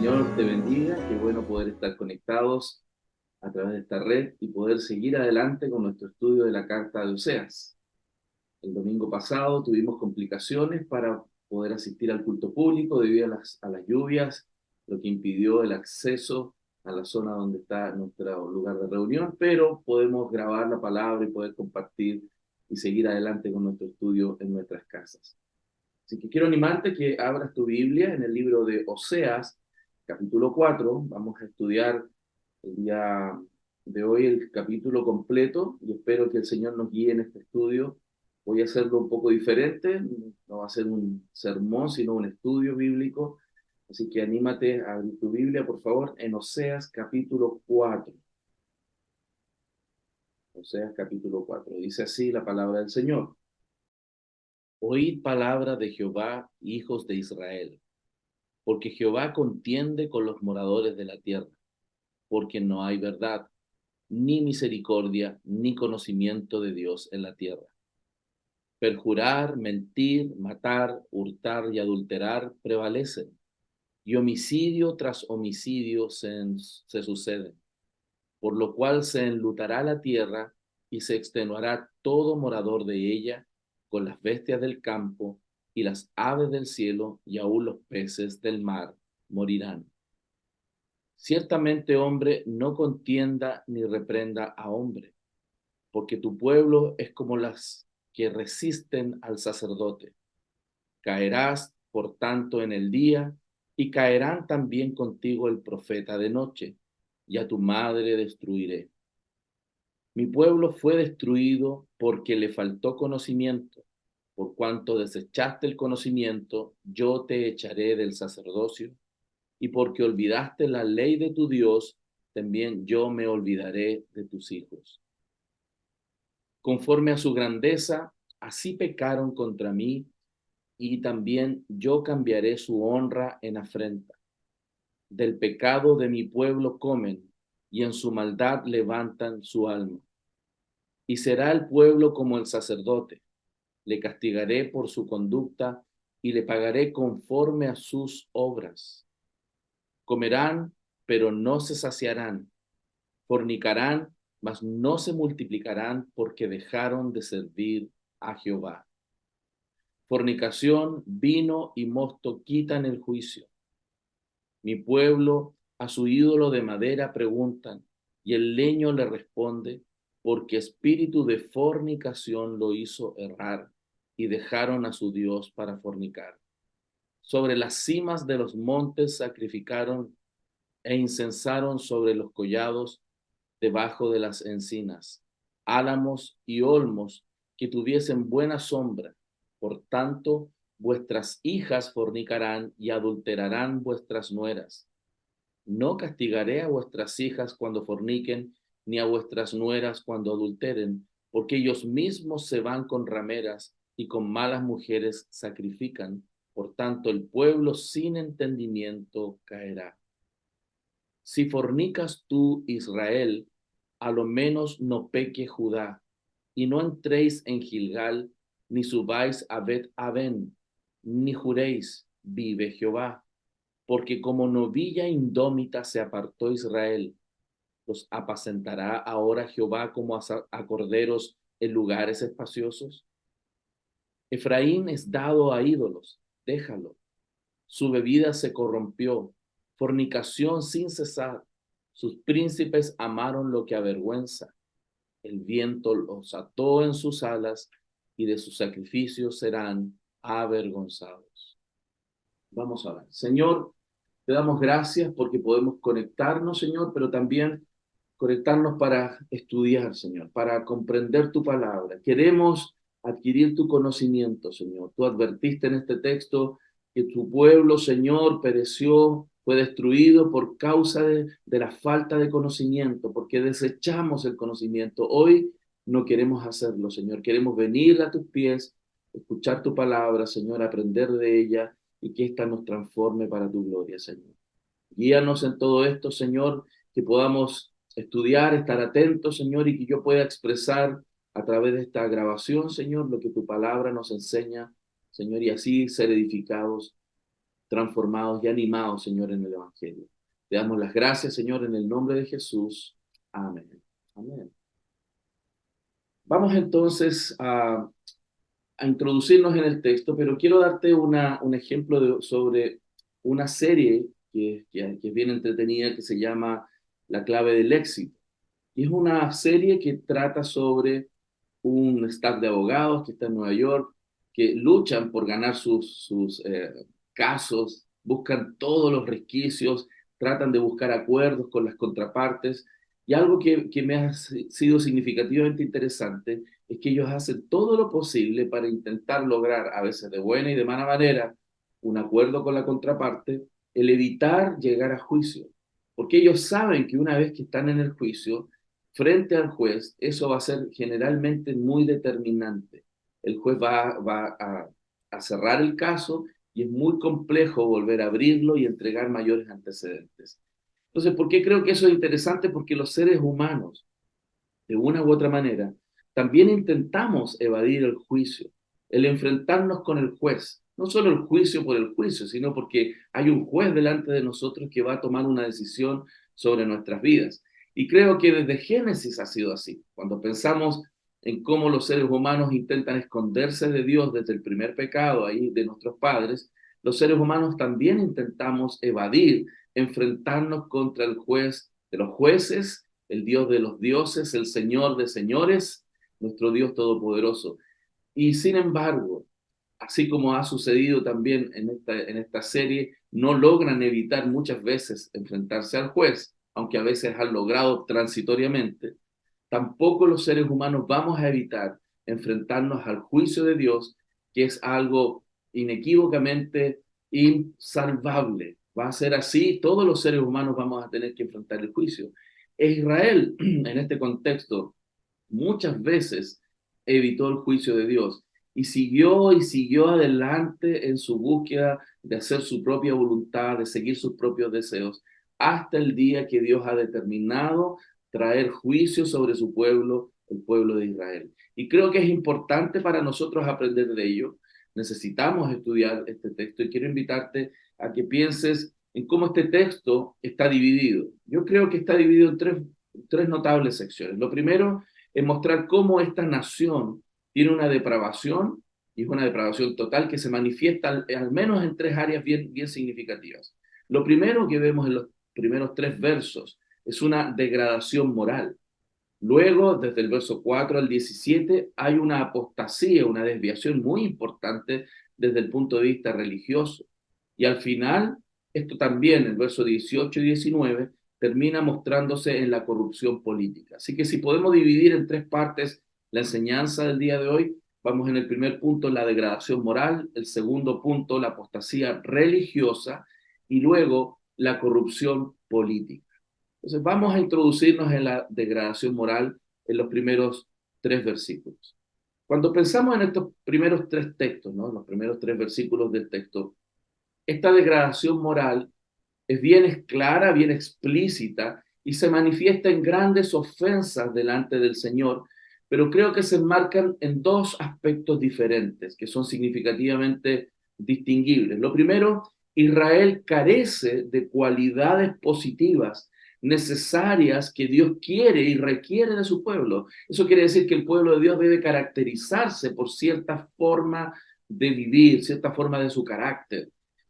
Señor te bendiga, qué bueno poder estar conectados a través de esta red y poder seguir adelante con nuestro estudio de la carta de Oseas. El domingo pasado tuvimos complicaciones para poder asistir al culto público debido a las lluvias, lo que impidió el acceso a la zona donde está nuestro lugar de reunión, pero podemos grabar la palabra y poder compartir y seguir adelante con nuestro estudio en nuestras casas. Así que quiero animarte que abras tu Biblia en el libro de Oseas, capítulo 4. Vamos a estudiar el día de hoy el capítulo completo y espero que el Señor nos guíe en este estudio. Voy a hacerlo un poco diferente, no va a ser un sermón, sino un estudio bíblico. Así que anímate a abrir tu Biblia, por favor, en Oseas capítulo 4. Oseas capítulo 4. Dice así la palabra del Señor. Oíd palabra de Jehová, hijos de Israel. Porque Jehová contiende con los moradores de la tierra, porque no hay verdad, ni misericordia, ni conocimiento de Dios en la tierra. Perjurar, mentir, matar, hurtar y adulterar prevalecen, y homicidio tras homicidio se suceden, por lo cual se enlutará la tierra y se extenuará todo morador de ella, con las bestias del campo y las aves del cielo y aún los peces del mar morirán. Ciertamente, hombre, no contienda ni reprenda a hombre, porque tu pueblo es como las que resisten al sacerdote. Caerás, por tanto, en el día, y caerán también contigo el profeta de noche, y a tu madre destruiré. Mi pueblo fue destruido porque le faltó conocimiento. Por cuanto desechaste el conocimiento, yo te echaré del sacerdocio, y porque olvidaste la ley de tu Dios, también yo me olvidaré de tus hijos. Conforme a su grandeza, así pecaron contra mí, y también yo cambiaré su honra en afrenta. Del pecado de mi pueblo comen, y en su maldad levantan su alma. Y será el pueblo como el sacerdote. Le castigaré por su conducta, y le pagaré conforme a sus obras. Comerán, pero no se saciarán. Fornicarán, mas no se multiplicarán, porque dejaron de servir a Jehová. Fornicación, vino y mosto quitan el juicio. Mi pueblo a su ídolo de madera preguntan, y el leño le responde, porque espíritu de fornicación lo hizo errar, y dejaron a su Dios para fornicar. Sobre las cimas de los montes sacrificaron e incensaron sobre los collados debajo de las encinas, álamos y olmos que tuviesen buena sombra. Por tanto, vuestras hijas fornicarán y adulterarán vuestras nueras. No castigaré a vuestras hijas cuando forniquen, ni a vuestras nueras cuando adulteren, porque ellos mismos se van con rameras y con malas mujeres sacrifican. Por tanto, el pueblo sin entendimiento caerá. Si fornicas tú, Israel, a lo menos no peque Judá, y no entréis en Gilgal, ni subáis a Bet-Aven, ni juréis, vive Jehová, porque como novilla indómita se apartó Israel, ¿los apacentará ahora Jehová como a corderos en lugares espaciosos? Efraín es dado a ídolos, déjalo. Su bebida se corrompió, fornicación sin cesar. Sus príncipes amaron lo que avergüenza. El viento los ató en sus alas y de sus sacrificios serán avergonzados. Vamos a ver. Señor, te damos gracias porque podemos conectarnos, Señor, pero también conectarnos para estudiar, Señor, para comprender tu palabra. Queremos adquirir tu conocimiento, Señor. Tú advertiste en este texto que tu pueblo, Señor, pereció, fue destruido por causa de la falta de conocimiento, porque desechamos el conocimiento. Hoy no queremos hacerlo, Señor. Queremos venir a tus pies, escuchar tu palabra, Señor, aprender de ella y que ésta nos transforme para tu gloria, Señor. Guíanos en todo esto, Señor, que podamos estudiar, estar atentos, Señor, y que yo pueda expresar a través de esta grabación, Señor, lo que tu palabra nos enseña, Señor, y así ser edificados transformados y animados, Señor, en el Evangelio. Te damos las gracias, Señor, en el nombre de Jesús. Amén. Amén. Vamos entonces a introducirnos en el texto, pero quiero darte un ejemplo sobre una serie que es bien entretenida, que se llama La clave del éxito. Y es una serie que trata sobre un staff de abogados que está en Nueva York, que luchan por ganar sus casos, buscan todos los resquicios, tratan de buscar acuerdos con las contrapartes. Y algo que me ha sido significativamente interesante es que ellos hacen todo lo posible para intentar lograr, a veces de buena y de mala manera, un acuerdo con la contraparte, el evitar llegar a juicio. Porque ellos saben que una vez que están en el juicio, frente al juez, eso va a ser generalmente muy determinante. El juez va a cerrar el caso y es muy complejo volver a abrirlo y entregar mayores antecedentes. Entonces, ¿por qué creo que eso es interesante? Porque los seres humanos, de una u otra manera, también intentamos evadir el juicio, el enfrentarnos con el juez. No solo el juicio por el juicio, sino porque hay un juez delante de nosotros que va a tomar una decisión sobre nuestras vidas. Y creo que desde Génesis ha sido así. Cuando pensamos en cómo los seres humanos intentan esconderse de Dios desde el primer pecado ahí de nuestros padres, los seres humanos también intentamos evadir, enfrentarnos contra el juez de los jueces, el Dios de los dioses, el Señor de señores, nuestro Dios todopoderoso. Y sin embargo, así como ha sucedido también en esta serie, no logran evitar muchas veces enfrentarse al juez, aunque a veces han logrado transitoriamente. Tampoco los seres humanos vamos a evitar enfrentarnos al juicio de Dios, que es algo inequívocamente insalvable. Va a ser así, todos los seres humanos vamos a tener que enfrentar el juicio. Israel, en este contexto, muchas veces evitó el juicio de Dios y siguió adelante en su búsqueda de hacer su propia voluntad, de seguir sus propios deseos, hasta el día que Dios ha determinado traer juicio sobre su pueblo, el pueblo de Israel. Y creo que es importante para nosotros aprender de ello. Necesitamos estudiar este texto y quiero invitarte a que pienses en cómo este texto está dividido. Yo creo que está dividido en tres notables secciones. Lo primero es mostrar cómo esta nación tiene una depravación, y es una depravación total que se manifiesta al menos en tres áreas bien significativas. Lo primero que vemos en los primeros tres versos es una degradación moral. Luego, desde el verso 4 al 17, hay una apostasía, una desviación muy importante desde el punto de vista religioso. Y al final, esto también, el verso 18 y 19, termina mostrándose en la corrupción política. Así que si podemos dividir en tres partes la enseñanza del día de hoy, vamos en el primer punto, la degradación moral, el segundo punto, la apostasía religiosa, y luego la corrupción política. Entonces vamos a introducirnos en la degradación moral en los primeros tres versículos. Cuando pensamos en estos primeros tres textos, ¿no? Los primeros tres versículos del texto, esta degradación moral es bien clara, bien explícita y se manifiesta en grandes ofensas delante del Señor, pero creo que se enmarcan en dos aspectos diferentes que son significativamente distinguibles. Lo primero, Israel carece de cualidades positivas necesarias que Dios quiere y requiere de su pueblo. Eso quiere decir que el pueblo de Dios debe caracterizarse por cierta forma de vivir, cierta forma de su carácter.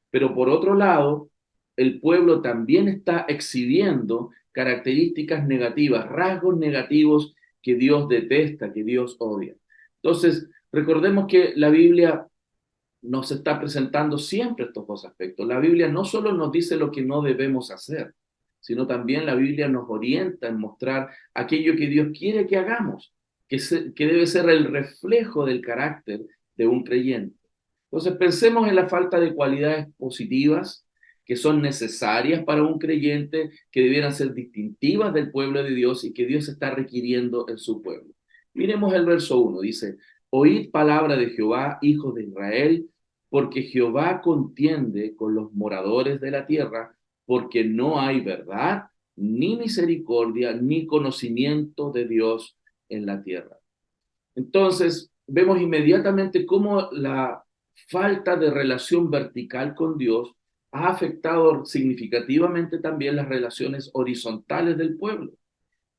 Pero por otro lado, el pueblo también está exhibiendo características negativas, rasgos negativos que Dios detesta, que Dios odia. Entonces, recordemos que la Biblia nos está presentando siempre estos dos aspectos. La Biblia no solo nos dice lo que no debemos hacer, sino también la Biblia nos orienta en mostrar aquello que Dios quiere que hagamos, que debe ser el reflejo del carácter de un creyente. Entonces pensemos en la falta de cualidades positivas que son necesarias para un creyente, que debieran ser distintivas del pueblo de Dios y que Dios está requiriendo en su pueblo. Miremos el verso 1, dice: Oíd palabra de Jehová, hijos de Israel, porque Jehová contiende con los moradores de la tierra, porque no hay verdad, ni misericordia, ni conocimiento de Dios en la tierra. Entonces, vemos inmediatamente cómo la falta de relación vertical con Dios ha afectado significativamente también las relaciones horizontales del pueblo.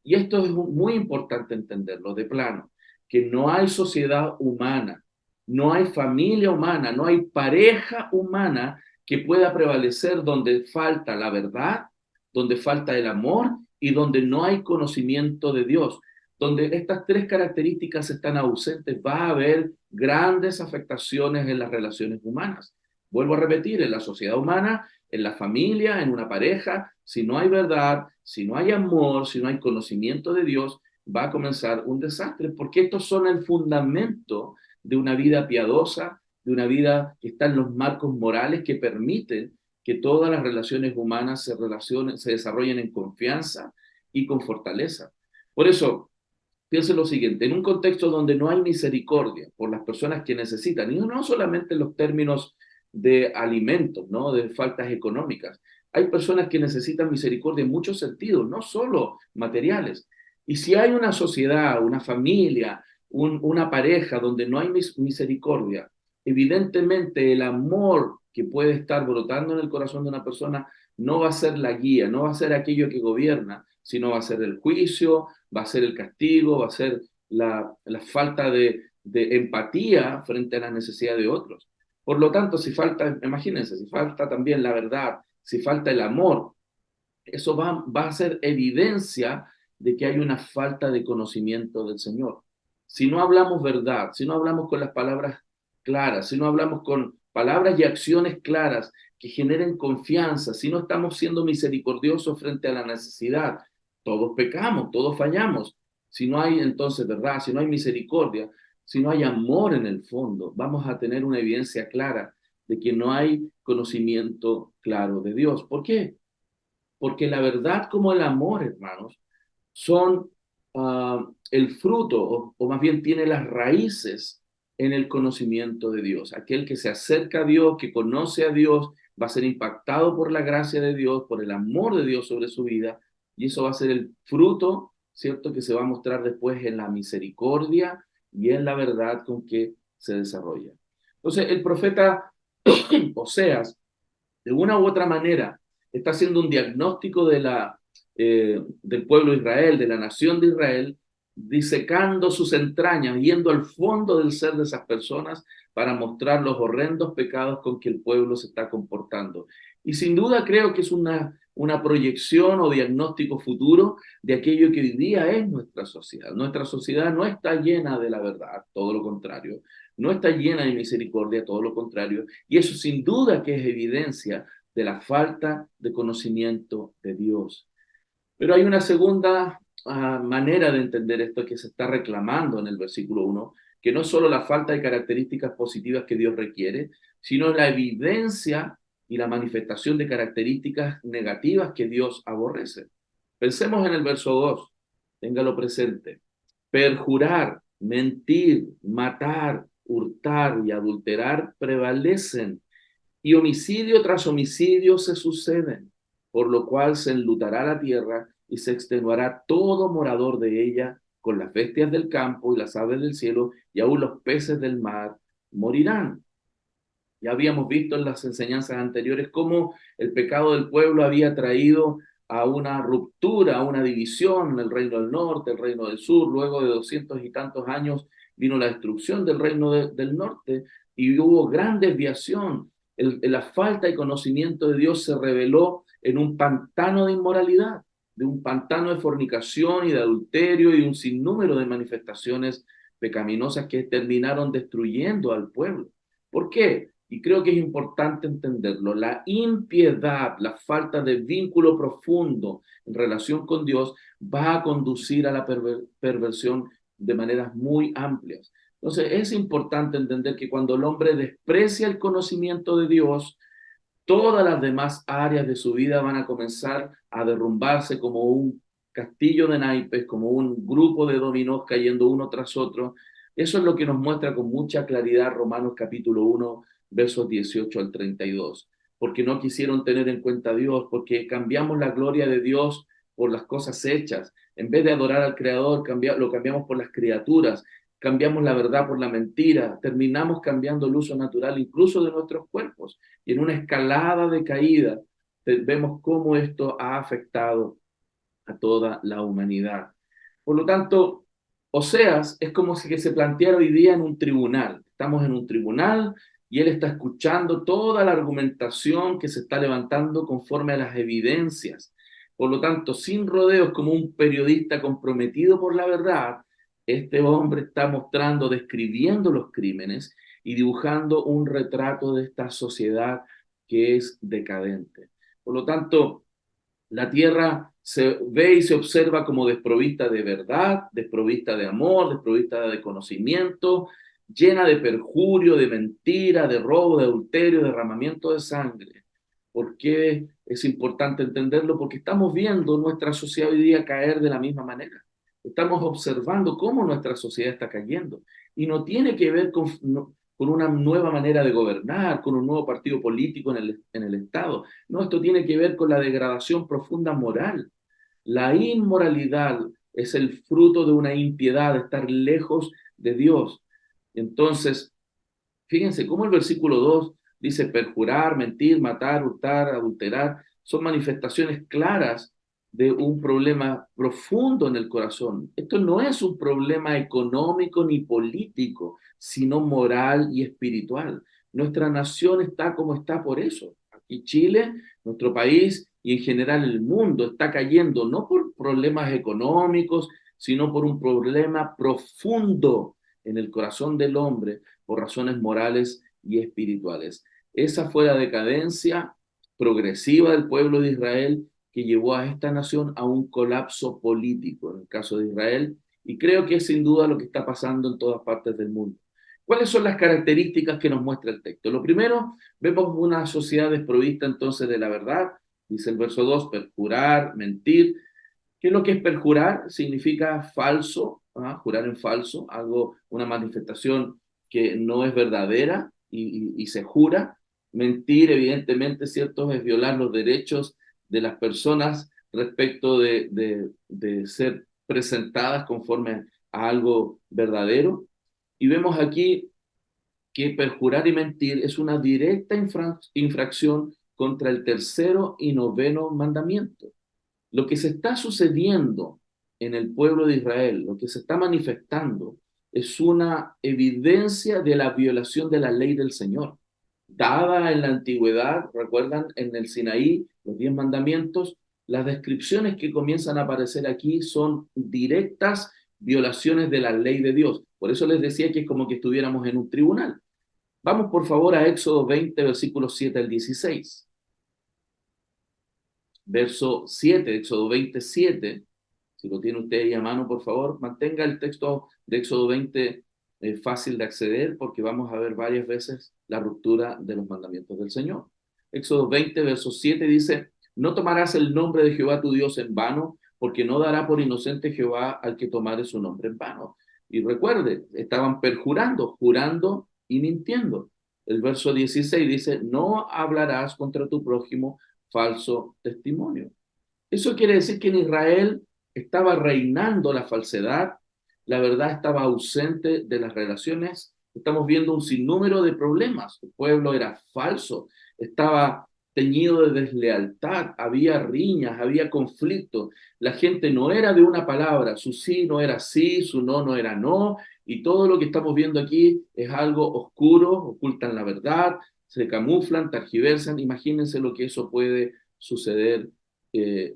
Y esto es muy importante entenderlo de plano, que no hay sociedad humana, no hay familia humana, no hay pareja humana que pueda prevalecer donde falta la verdad, donde falta el amor y donde no hay conocimiento de Dios. Donde estas tres características están ausentes, va a haber grandes afectaciones en las relaciones humanas. Vuelvo a repetir, en la sociedad humana, en la familia, en una pareja, si no hay verdad, si no hay amor, si no hay conocimiento de Dios, va a comenzar un desastre, porque estos son el fundamento de una vida piadosa, de una vida que está en los marcos morales que permiten que todas las relaciones humanas se desarrollen en confianza y con fortaleza. Por eso, piense lo siguiente, en un contexto donde no hay misericordia por las personas que necesitan, y no solamente en los términos de alimentos, ¿no? De faltas económicas. Hay personas que necesitan misericordia en muchos sentidos, no solo materiales. Y si hay una sociedad, una familia, una pareja donde no hay misericordia, evidentemente el amor que puede estar brotando en el corazón de una persona no va a ser la guía, no va a ser aquello que gobierna, sino va a ser el juicio, va a ser el castigo, va a ser la falta de empatía frente a la necesidad de otros. Por lo tanto, si falta, imagínense, si falta también la verdad, si falta el amor, eso va a ser evidencia de que hay una falta de conocimiento del Señor. Si no hablamos verdad, si no hablamos con las palabras claras, si no hablamos con palabras y acciones claras que generen confianza, si no estamos siendo misericordiosos frente a la necesidad, todos pecamos, todos fallamos. Si no hay entonces verdad, si no hay misericordia, si no hay amor en el fondo, vamos a tener una evidencia clara de que no hay conocimiento claro de Dios. ¿Por qué? Porque la verdad como el amor, hermanos, son el fruto, o más bien tiene las raíces en el conocimiento de Dios. Aquel que se acerca a Dios, que conoce a Dios, va a ser impactado por la gracia de Dios, por el amor de Dios sobre su vida, y eso va a ser el fruto, ¿cierto?, que se va a mostrar después en la misericordia y en la verdad con que se desarrolla. Entonces, el profeta Oseas, de una u otra manera, está haciendo un diagnóstico del pueblo de Israel, de la nación de Israel, disecando sus entrañas, yendo al fondo del ser de esas personas para mostrar los horrendos pecados con que el pueblo se está comportando. Y sin duda creo que es una proyección o diagnóstico futuro de aquello que hoy día es nuestra sociedad. Nuestra sociedad no está llena de la verdad, todo lo contrario. No está llena de misericordia, todo lo contrario. Y eso sin duda que es evidencia de la falta de conocimiento de Dios. Pero hay una segunda manera de entender esto que se está reclamando en el versículo 1, que no es solo la falta de características positivas que Dios requiere, sino la evidencia y la manifestación de características negativas que Dios aborrece. Pensemos en el verso 2, téngalo presente. Perjurar, mentir, matar, hurtar y adulterar prevalecen, y homicidio tras homicidio se suceden, por lo cual se enlutará la tierra y se extenuará todo morador de ella, con las bestias del campo y las aves del cielo, y aún los peces del mar morirán. Ya habíamos visto en las enseñanzas anteriores cómo el pecado del pueblo había traído a una ruptura, a una división en el reino del norte, el reino del sur. Luego de 200 y tantos años vino la destrucción del reino del norte y hubo gran desviación. La falta de conocimiento de Dios se reveló en un pantano de inmoralidad, de un pantano de fornicación y de adulterio y un sinnúmero de manifestaciones pecaminosas que terminaron destruyendo al pueblo. ¿Por qué? Y creo que es importante entenderlo. La impiedad, la falta de vínculo profundo en relación con Dios va a conducir a la perversión de maneras muy amplias. Entonces es importante entender que cuando el hombre desprecia el conocimiento de Dios, todas las demás áreas de su vida van a comenzar a derrumbarse como un castillo de naipes, como un grupo de dominós cayendo uno tras otro. Eso es lo que nos muestra con mucha claridad Romanos capítulo 1, versos 18 al 32. Porque no quisieron tener en cuenta a Dios, porque cambiamos la gloria de Dios por las cosas hechas. En vez de adorar al Creador, lo cambiamos por las criaturas. cambiamos la verdad por la mentira, terminamos cambiando el uso natural incluso de nuestros cuerpos. Y en una escalada de caída vemos cómo esto ha afectado a toda la humanidad. Por lo tanto, Oseas es como si que se planteara hoy día en un tribunal. Estamos en un tribunal y él está escuchando toda la argumentación que se está levantando conforme a las evidencias. Por lo tanto, sin rodeos, como un periodista comprometido por la verdad, este hombre está mostrando, describiendo los crímenes y dibujando un retrato de esta sociedad que es decadente. Por lo tanto, la tierra se ve y se observa como desprovista de verdad, desprovista de amor, desprovista de conocimiento, llena de perjurio, de mentira, de robo, de adulterio, de derramamiento de sangre. ¿Por qué es importante entenderlo? Porque estamos viendo nuestra sociedad hoy día caer de la misma manera. Estamos observando cómo nuestra sociedad está cayendo. Y no tiene que ver con una nueva manera de gobernar, con un nuevo partido político en el Estado. No, esto tiene que ver con la degradación profunda moral. La inmoralidad es el fruto de una impiedad, de estar lejos de Dios. Entonces, fíjense cómo el versículo 2 dice perjurar, mentir, matar, hurtar, adulterar, son manifestaciones claras de un problema profundo en el corazón. Esto no es un problema económico ni político, sino moral y espiritual. Nuestra nación está como está por eso. Aquí Chile, nuestro país y en general el mundo está cayendo no por problemas económicos, sino por un problema profundo en el corazón del hombre por razones morales y espirituales. Esa fue la decadencia progresiva del pueblo de Israel que llevó a esta nación a un colapso político, en el caso de Israel, y creo que es sin duda lo que está pasando en todas partes del mundo. ¿Cuáles son las características que nos muestra el texto? Lo primero, vemos una sociedad desprovista entonces de la verdad, dice el verso 2, perjurar, mentir. ¿Qué es lo que es perjurar? Significa falso, jurar en falso, algo, una manifestación que no es verdadera y se jura. Mentir, evidentemente, ¿cierto? Es violar los derechos de las personas respecto de ser presentadas conforme a algo verdadero. Y vemos aquí que perjurar y mentir es una directa infracción contra el tercero y noveno mandamiento. Lo que se está sucediendo en el pueblo de Israel, lo que se está manifestando, es una evidencia de la violación de la ley del Señor. Dada en la antigüedad, recuerdan en el Sinaí, los 10 mandamientos, las descripciones que comienzan a aparecer aquí son directas violaciones de la ley de Dios. Por eso les decía que es como que estuviéramos en un tribunal. Vamos por favor a Éxodo 20, versículos 7 al 16. Verso 7, Éxodo 27. Si lo tiene usted ahí a mano, por favor, mantenga el texto de Éxodo 20 fácil de acceder, porque vamos a ver varias veces la ruptura de los mandamientos del Señor. Éxodo 20, verso 7 dice, no tomarás el nombre de Jehová tu Dios en vano, porque no dará por inocente Jehová al que tomare su nombre en vano. Y recuerde, estaban perjurando, jurando y mintiendo. El verso 16 dice, no hablarás contra tu prójimo falso testimonio. Eso quiere decir que en Israel estaba reinando la falsedad, la verdad estaba ausente de las relaciones, estamos viendo un sinnúmero de problemas, el pueblo era falso, estaba teñido de deslealtad, había riñas, había conflictos, la gente no era de una palabra, su sí no era sí, su no no era no, y todo lo que estamos viendo aquí es algo oscuro, ocultan la verdad, se camuflan, tergiversan, imagínense lo que eso puede suceder,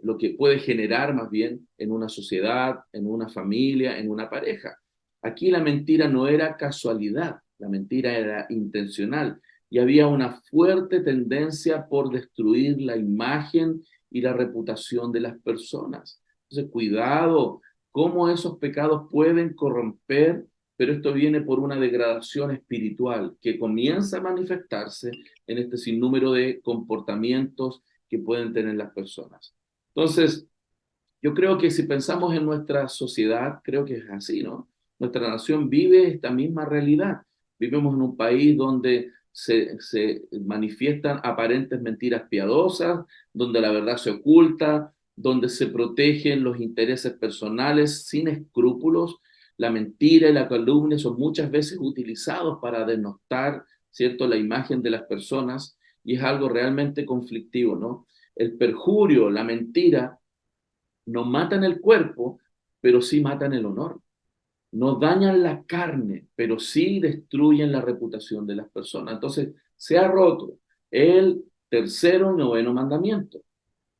lo que puede generar más bien en una sociedad, en una familia, en una pareja. Aquí la mentira no era casualidad, la mentira era intencional y había una fuerte tendencia por destruir la imagen y la reputación de las personas. Entonces, cuidado, cómo esos pecados pueden corromper, pero esto viene por una degradación espiritual que comienza a manifestarse en este sinnúmero de comportamientos que pueden tener las personas. Entonces, yo creo que si pensamos en nuestra sociedad, creo que es así, ¿no? Nuestra nación vive esta misma realidad. Vivimos en un país donde se manifiestan aparentes mentiras piadosas, donde la verdad se oculta, donde se protegen los intereses personales sin escrúpulos, La mentira y la calumnia son muchas veces utilizados para denostar, ¿cierto?, la imagen de las personas, y es algo realmente conflictivo, ¿no? El perjurio, la mentira, no matan el cuerpo, pero sí matan el honor. No dañan la carne, pero sí destruyen la reputación de las personas. Entonces, se ha roto el tercero y noveno mandamiento.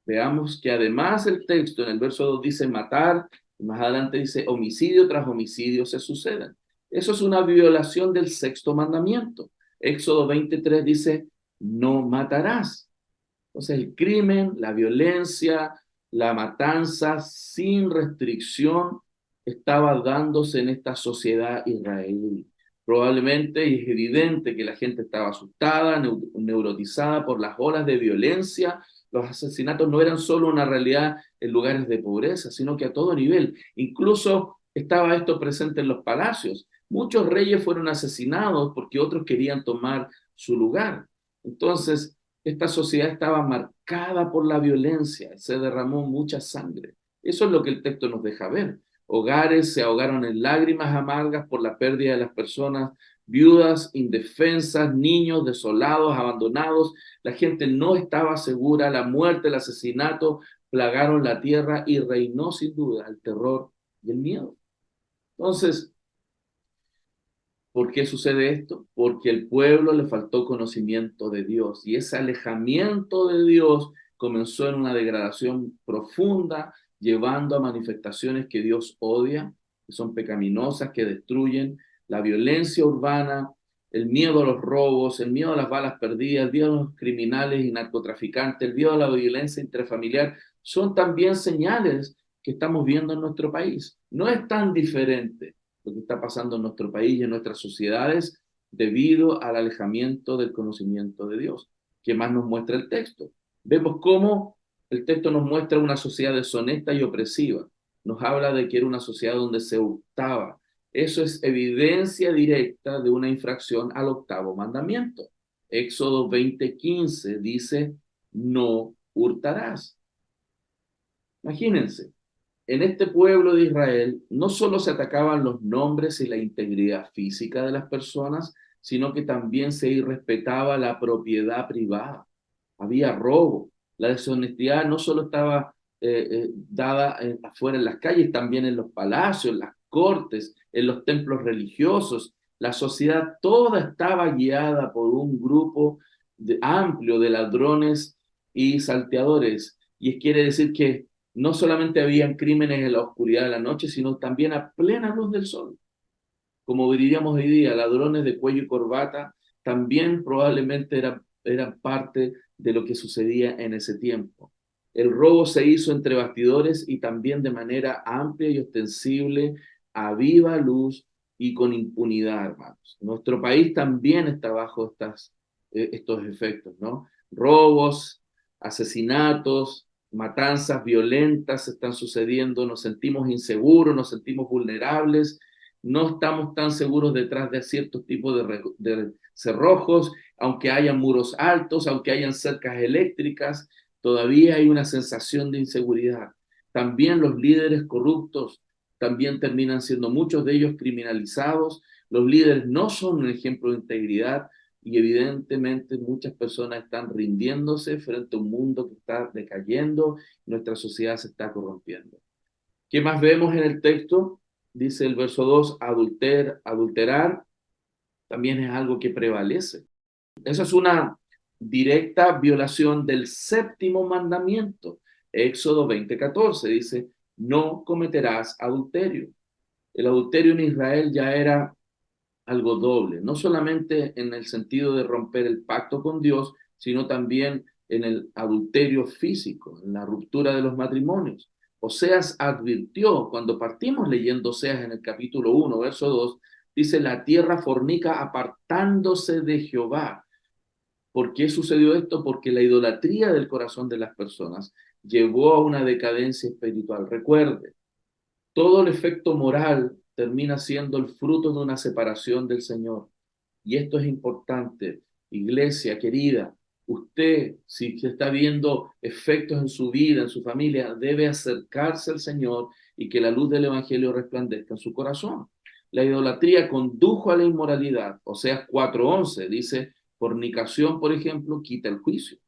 Veamos que además el texto en el verso 2 dice matar, y más adelante dice homicidio tras homicidio se suceden. Eso es una violación del sexto mandamiento. Éxodo 23 dice, no matarás. Entonces el crimen, la violencia, la matanza sin restricción estaba dándose en esta sociedad israelí. Probablemente, y es evidente que la gente estaba asustada, neurotizada por las olas de violencia. Los asesinatos no eran solo una realidad en lugares de pobreza, sino que a todo nivel. Incluso estaba esto presente en los palacios. Muchos reyes fueron asesinados porque otros querían tomar su lugar. Entonces, esta sociedad estaba marcada por la violencia, se derramó mucha sangre. Eso es lo que el texto nos deja ver. Hogares se ahogaron en lágrimas amargas por la pérdida de las personas, viudas, indefensas, niños desolados, abandonados. La gente no estaba segura, la muerte, el asesinato plagaron la tierra y reinó sin duda el terror y el miedo. Entonces, ¿por qué sucede esto? Porque el pueblo le faltó conocimiento de Dios y ese alejamiento de Dios comenzó en una degradación profunda, llevando a manifestaciones que Dios odia, que son pecaminosas, que destruyen la violencia urbana, el miedo a los robos, el miedo a las balas perdidas, el miedo a los criminales y narcotraficantes, el miedo a la violencia intrafamiliar, son también señales que estamos viendo en nuestro país. No es tan diferente lo que está pasando en nuestro país y en nuestras sociedades debido al alejamiento del conocimiento de Dios. ¿Qué más nos muestra el texto? Vemos cómo el texto nos muestra una sociedad deshonesta y opresiva. Nos habla de que era una sociedad donde se hurtaba. Eso es evidencia directa de una infracción al octavo mandamiento. Éxodo 20:15 dice, no hurtarás. Imagínense, en este pueblo de Israel no solo se atacaban los nombres y la integridad física de las personas, sino que también se irrespetaba la propiedad privada. Había robo. La deshonestidad no solo estaba dada afuera en las calles, también en los palacios, en las cortes, en los templos religiosos. La sociedad toda estaba guiada por un grupo amplio de ladrones y salteadores. Y quiere decir que no solamente habían crímenes en la oscuridad de la noche, sino también a plena luz del sol. Como diríamos hoy día, ladrones de cuello y corbata también probablemente eran parte de lo que sucedía en ese tiempo. El robo se hizo entre bastidores y también de manera amplia y ostensible, a viva luz y con impunidad, hermanos. Nuestro país también está bajo estos efectos, ¿no? Robos, asesinatos, matanzas violentas están sucediendo, nos sentimos inseguros, nos sentimos vulnerables, no estamos tan seguros detrás de ciertos tipos de cerrojos, aunque hayan muros altos, aunque hayan cercas eléctricas, todavía hay una sensación de inseguridad. También los líderes corruptos también terminan siendo muchos de ellos criminalizados. Los líderes no son un ejemplo de integridad y evidentemente muchas personas están rindiéndose frente a un mundo que está decayendo, nuestra sociedad se está corrompiendo. ¿Qué más vemos en el texto? Dice el verso 2, adulterar también es algo que prevalece. Esa es una directa violación del séptimo mandamiento. Éxodo 20:14 dice, no cometerás adulterio. El adulterio en Israel ya era algo doble, no solamente en el sentido de romper el pacto con Dios, sino también en el adulterio físico, en la ruptura de los matrimonios. Oseas advirtió, cuando partimos leyendo Oseas en el capítulo 1, verso 2, dice, la tierra fornica apartándose de Jehová. ¿Por qué sucedió esto? Porque la idolatría del corazón de las personas llevó a una decadencia espiritual. Recuerde, todo el efecto moral termina siendo el fruto de una separación del Señor. Y esto es importante, iglesia querida. Usted, si está viendo efectos en su vida, en su familia, debe acercarse al Señor y que la luz del Evangelio resplandezca en su corazón. La idolatría condujo a la inmoralidad, Oseas 4:11 dice, fornicación, por ejemplo, quita el juicio.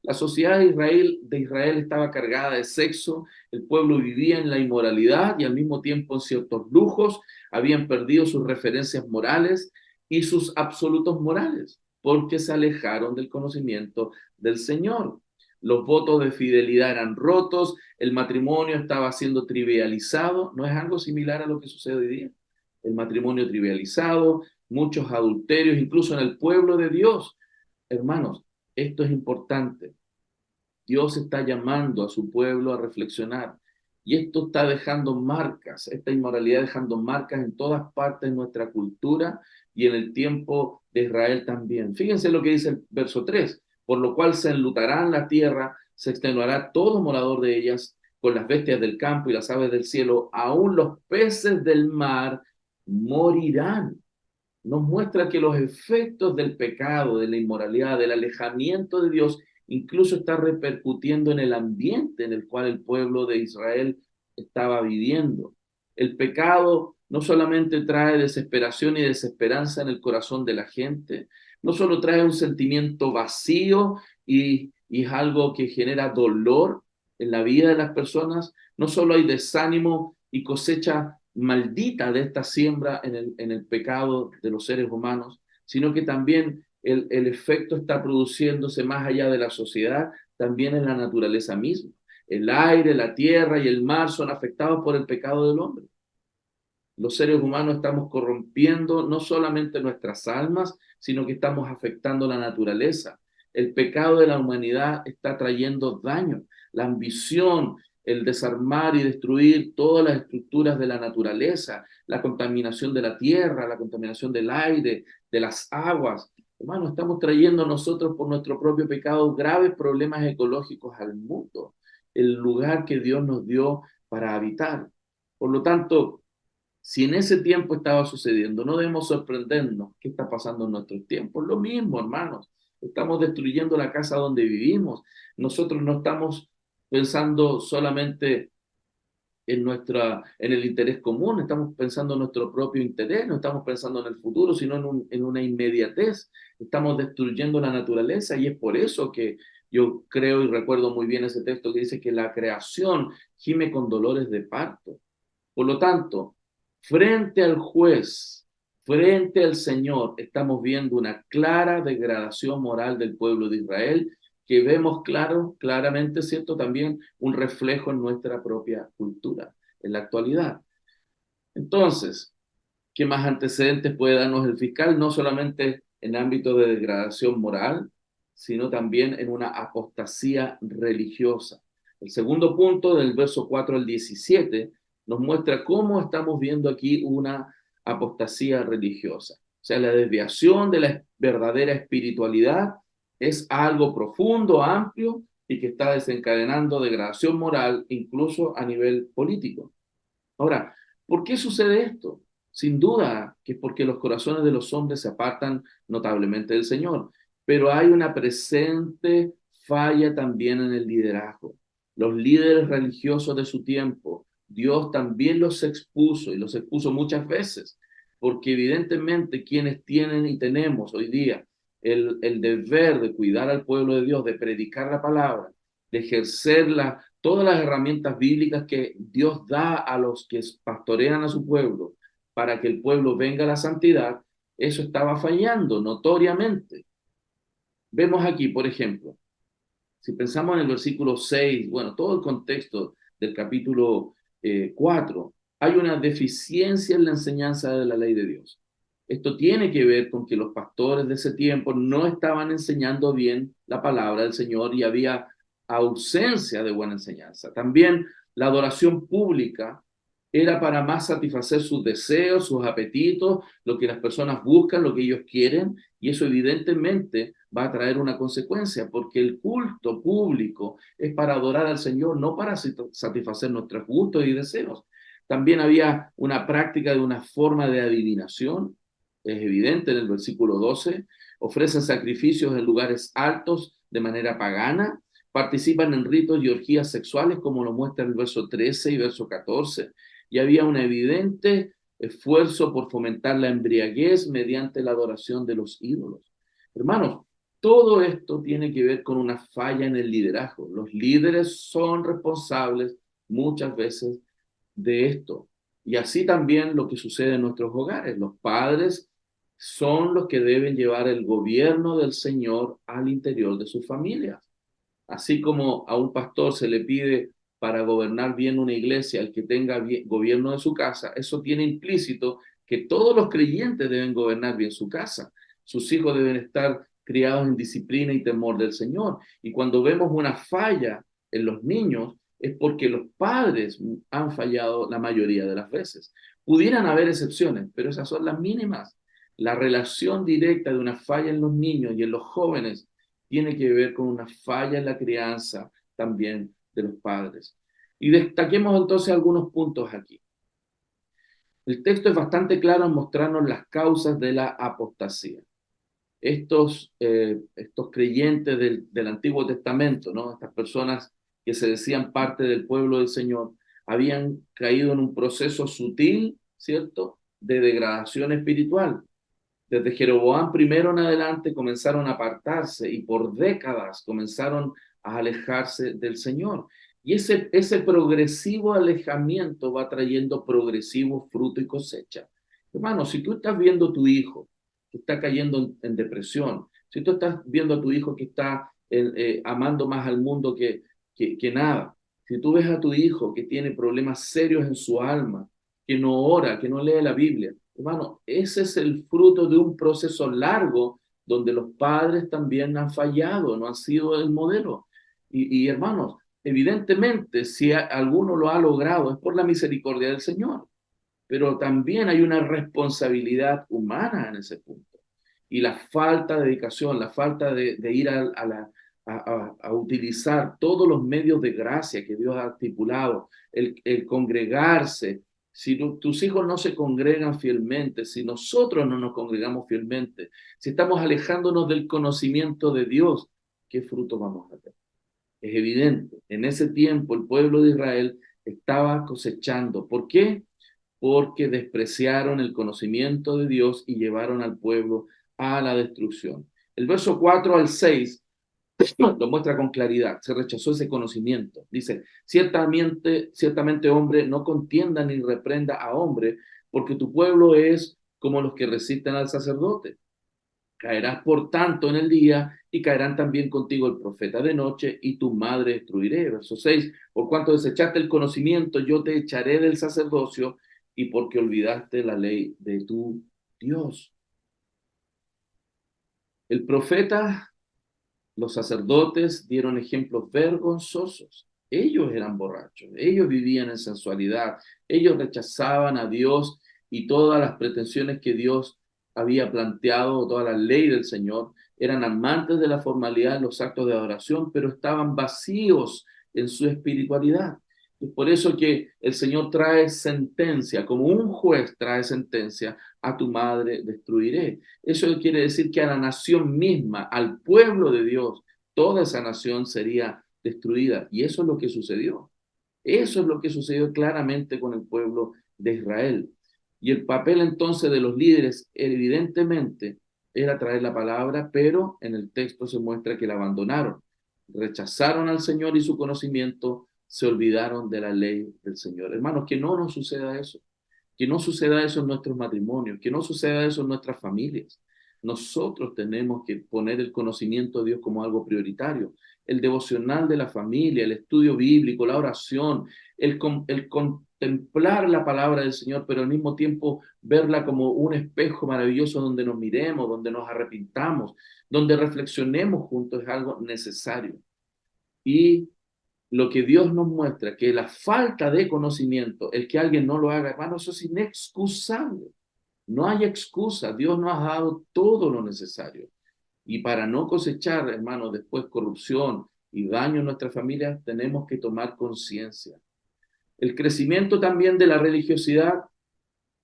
La sociedad de Israel estaba cargada de sexo, el pueblo vivía en la inmoralidad y al mismo tiempo en ciertos lujos, habían perdido sus referencias morales y sus absolutos morales, porque se alejaron del conocimiento del Señor. Los votos de fidelidad eran rotos, el matrimonio estaba siendo trivializado, ¿no es algo similar a lo que sucede hoy día? El matrimonio trivializado, muchos adulterios, incluso en el pueblo de Dios. Hermanos, esto es importante. Dios está llamando a su pueblo a reflexionar y esto está dejando marcas, esta inmoralidad dejando marcas en todas partes de nuestra cultura y en el tiempo de Israel también. Fíjense lo que dice el verso 3, por lo cual se enlutará la tierra, se extenuará todo morador de ellas con las bestias del campo y las aves del cielo, aún los peces del mar morirán. Nos muestra que los efectos del pecado, de la inmoralidad, del alejamiento de Dios, incluso está repercutiendo en el ambiente en el cual el pueblo de Israel estaba viviendo. El pecado no solamente trae desesperación y desesperanza en el corazón de la gente, no solo trae un sentimiento vacío y es algo que genera dolor en la vida de las personas, no solo hay desánimo y cosecha maldita de esta siembra en el pecado de los seres humanos, sino que también el efecto está produciéndose más allá de la sociedad, también en la naturaleza misma. El aire, la tierra y el mar son afectados por el pecado del hombre. Los seres humanos estamos corrompiendo no solamente nuestras almas, sino que estamos afectando la naturaleza. El pecado de la humanidad está trayendo daño. La ambición, el desarmar y destruir todas las estructuras de la naturaleza, la contaminación de la tierra, la contaminación del aire, de las aguas. Hermano, estamos trayendo nosotros por nuestro propio pecado graves problemas ecológicos al mundo, el lugar que Dios nos dio para habitar. Por lo tanto, si en ese tiempo estaba sucediendo, no debemos sorprendernos qué está pasando en nuestros tiempos. Lo mismo, hermanos. Estamos destruyendo la casa donde vivimos. Nosotros no estamos pensando solamente en el interés común, estamos pensando en nuestro propio interés, no estamos pensando en el futuro, sino en una inmediatez. Estamos destruyendo la naturaleza y es por eso que yo creo y recuerdo muy bien ese texto que dice que la creación gime con dolores de parto. Por lo tanto, frente al juez, frente al Señor, estamos viendo una clara degradación moral del pueblo de Israel que vemos claramente, ¿cierto? También un reflejo en nuestra propia cultura, en la actualidad. Entonces, ¿qué más antecedentes puede darnos el fiscal? No solamente en ámbito de degradación moral, sino también en una apostasía religiosa. El segundo punto, del verso 4 al 17, nos muestra cómo estamos viendo aquí una apostasía religiosa. O sea, la desviación de la verdadera espiritualidad es algo profundo, amplio y que está desencadenando degradación moral, incluso a nivel político. Ahora, ¿por qué sucede esto? Sin duda que es porque los corazones de los hombres se apartan notablemente del Señor, pero hay una presente falla también en el liderazgo. Los líderes religiosos de su tiempo, Dios también los expuso y los expuso muchas veces, porque evidentemente quienes tienen y tenemos hoy día el deber de cuidar al pueblo de Dios, de predicar la palabra, de ejercer todas las herramientas bíblicas que Dios da a los que pastorean a su pueblo para que el pueblo venga a la santidad, eso estaba fallando notoriamente. Vemos aquí, por ejemplo, si pensamos en el versículo 6, bueno, todo el contexto del capítulo 4, hay una deficiencia en la enseñanza de la ley de Dios. Esto tiene que ver con que los pastores de ese tiempo no estaban enseñando bien la palabra del Señor y había ausencia de buena enseñanza. También la adoración pública era para más satisfacer sus deseos, sus apetitos, lo que las personas buscan, lo que ellos quieren, y eso evidentemente va a traer una consecuencia, porque el culto público es para adorar al Señor, no para satisfacer nuestros gustos y deseos. También había una práctica de una forma de adivinación, es evidente en el versículo 12, ofrecen sacrificios en lugares altos de manera pagana, participan en ritos y orgías sexuales, como lo muestra el verso 13 y verso 14, y había un evidente esfuerzo por fomentar la embriaguez mediante la adoración de los ídolos. Hermanos, todo esto tiene que ver con una falla en el liderazgo. Los líderes son responsables muchas veces de esto. Y así también lo que sucede en nuestros hogares. Los padres son los que deben llevar el gobierno del Señor al interior de sus familias. Así como a un pastor se le pide para gobernar bien una iglesia el que tenga bien, gobierno de su casa, eso tiene implícito que todos los creyentes deben gobernar bien su casa. Sus hijos deben estar criados en disciplina y temor del Señor. Y cuando vemos una falla en los niños, es porque los padres han fallado la mayoría de las veces. Pudieran haber excepciones, pero esas son las mínimas. La relación directa de una falla en los niños y en los jóvenes tiene que ver con una falla en la crianza también de los padres. Y destaquemos entonces algunos puntos aquí. El texto es bastante claro en mostrarnos las causas de la apostasía. Estos creyentes del Antiguo Testamento, ¿no? Estas personas que se decían parte del pueblo del Señor, habían caído en un proceso sutil, ¿cierto?, de degradación espiritual. Desde Jeroboam primero en adelante comenzaron a apartarse y por décadas comenzaron a alejarse del Señor. Y ese progresivo alejamiento va trayendo progresivo fruto y cosecha. Hermano, si tú estás viendo a tu hijo que está cayendo en depresión, si tú estás viendo a tu hijo que está amando más al mundo que nada, si tú ves a tu hijo que tiene problemas serios en su alma, que no ora, que no lee la Biblia, hermano, ese es el fruto de un proceso largo donde los padres también han fallado, no han sido el modelo. Hermanos, evidentemente, si alguno lo ha logrado, es por la misericordia del Señor, pero también hay una responsabilidad humana en ese punto. Y la falta de dedicación, la falta de ir a utilizar todos los medios de gracia que Dios ha estipulado, el congregarse. Si tus hijos no se congregan fielmente, si nosotros no nos congregamos fielmente, si estamos alejándonos del conocimiento de Dios, ¿qué fruto vamos a tener? Es evidente, en ese tiempo el pueblo de Israel estaba cosechando. ¿Por qué? Porque despreciaron el conocimiento de Dios y llevaron al pueblo a la destrucción. El verso 4 al 6 lo muestra con claridad. Se rechazó ese conocimiento. Dice, ciertamente hombre, no contienda ni reprenda a hombre, porque tu pueblo es como los que resisten al sacerdote. Caerás por tanto en el día y caerán también contigo el profeta de noche y tu madre destruiré. Verso 6, por cuanto desechaste el conocimiento, yo te echaré del sacerdocio y porque olvidaste la ley de tu Dios. El profeta, los sacerdotes dieron ejemplos vergonzosos. Ellos eran borrachos, ellos vivían en sensualidad, ellos rechazaban a Dios y todas las pretensiones que Dios había planteado, toda la ley del Señor. Eran amantes de la formalidad en los actos de adoración, pero estaban vacíos en su espiritualidad. Es por eso que el Señor trae sentencia, como un juez trae sentencia, a tu madre destruiré. Eso quiere decir que a la nación misma, al pueblo de Dios, toda esa nación sería destruida. Y eso es lo que sucedió. Eso es lo que sucedió claramente con el pueblo de Israel. Y el papel entonces de los líderes, evidentemente, era traer la palabra, pero en el texto se muestra que la abandonaron. Rechazaron al Señor y su conocimiento, se olvidaron de la ley del Señor. Hermanos, que no nos suceda eso. Que no suceda eso en nuestros matrimonios, que no suceda eso en nuestras familias. Nosotros tenemos que poner el conocimiento de Dios como algo prioritario. El devocional de la familia, el estudio bíblico, la oración, el contemplar la palabra del Señor, pero al mismo tiempo verla como un espejo maravilloso donde nos miremos, donde nos arrepintamos, donde reflexionemos juntos es algo necesario. Y lo que Dios nos muestra, que la falta de conocimiento, el que alguien no lo haga, hermano, eso es inexcusable. No hay excusa. Dios nos ha dado todo lo necesario. Y para no cosechar, hermano, después corrupción y daño en nuestra familia, tenemos que tomar conciencia. El crecimiento también de la religiosidad,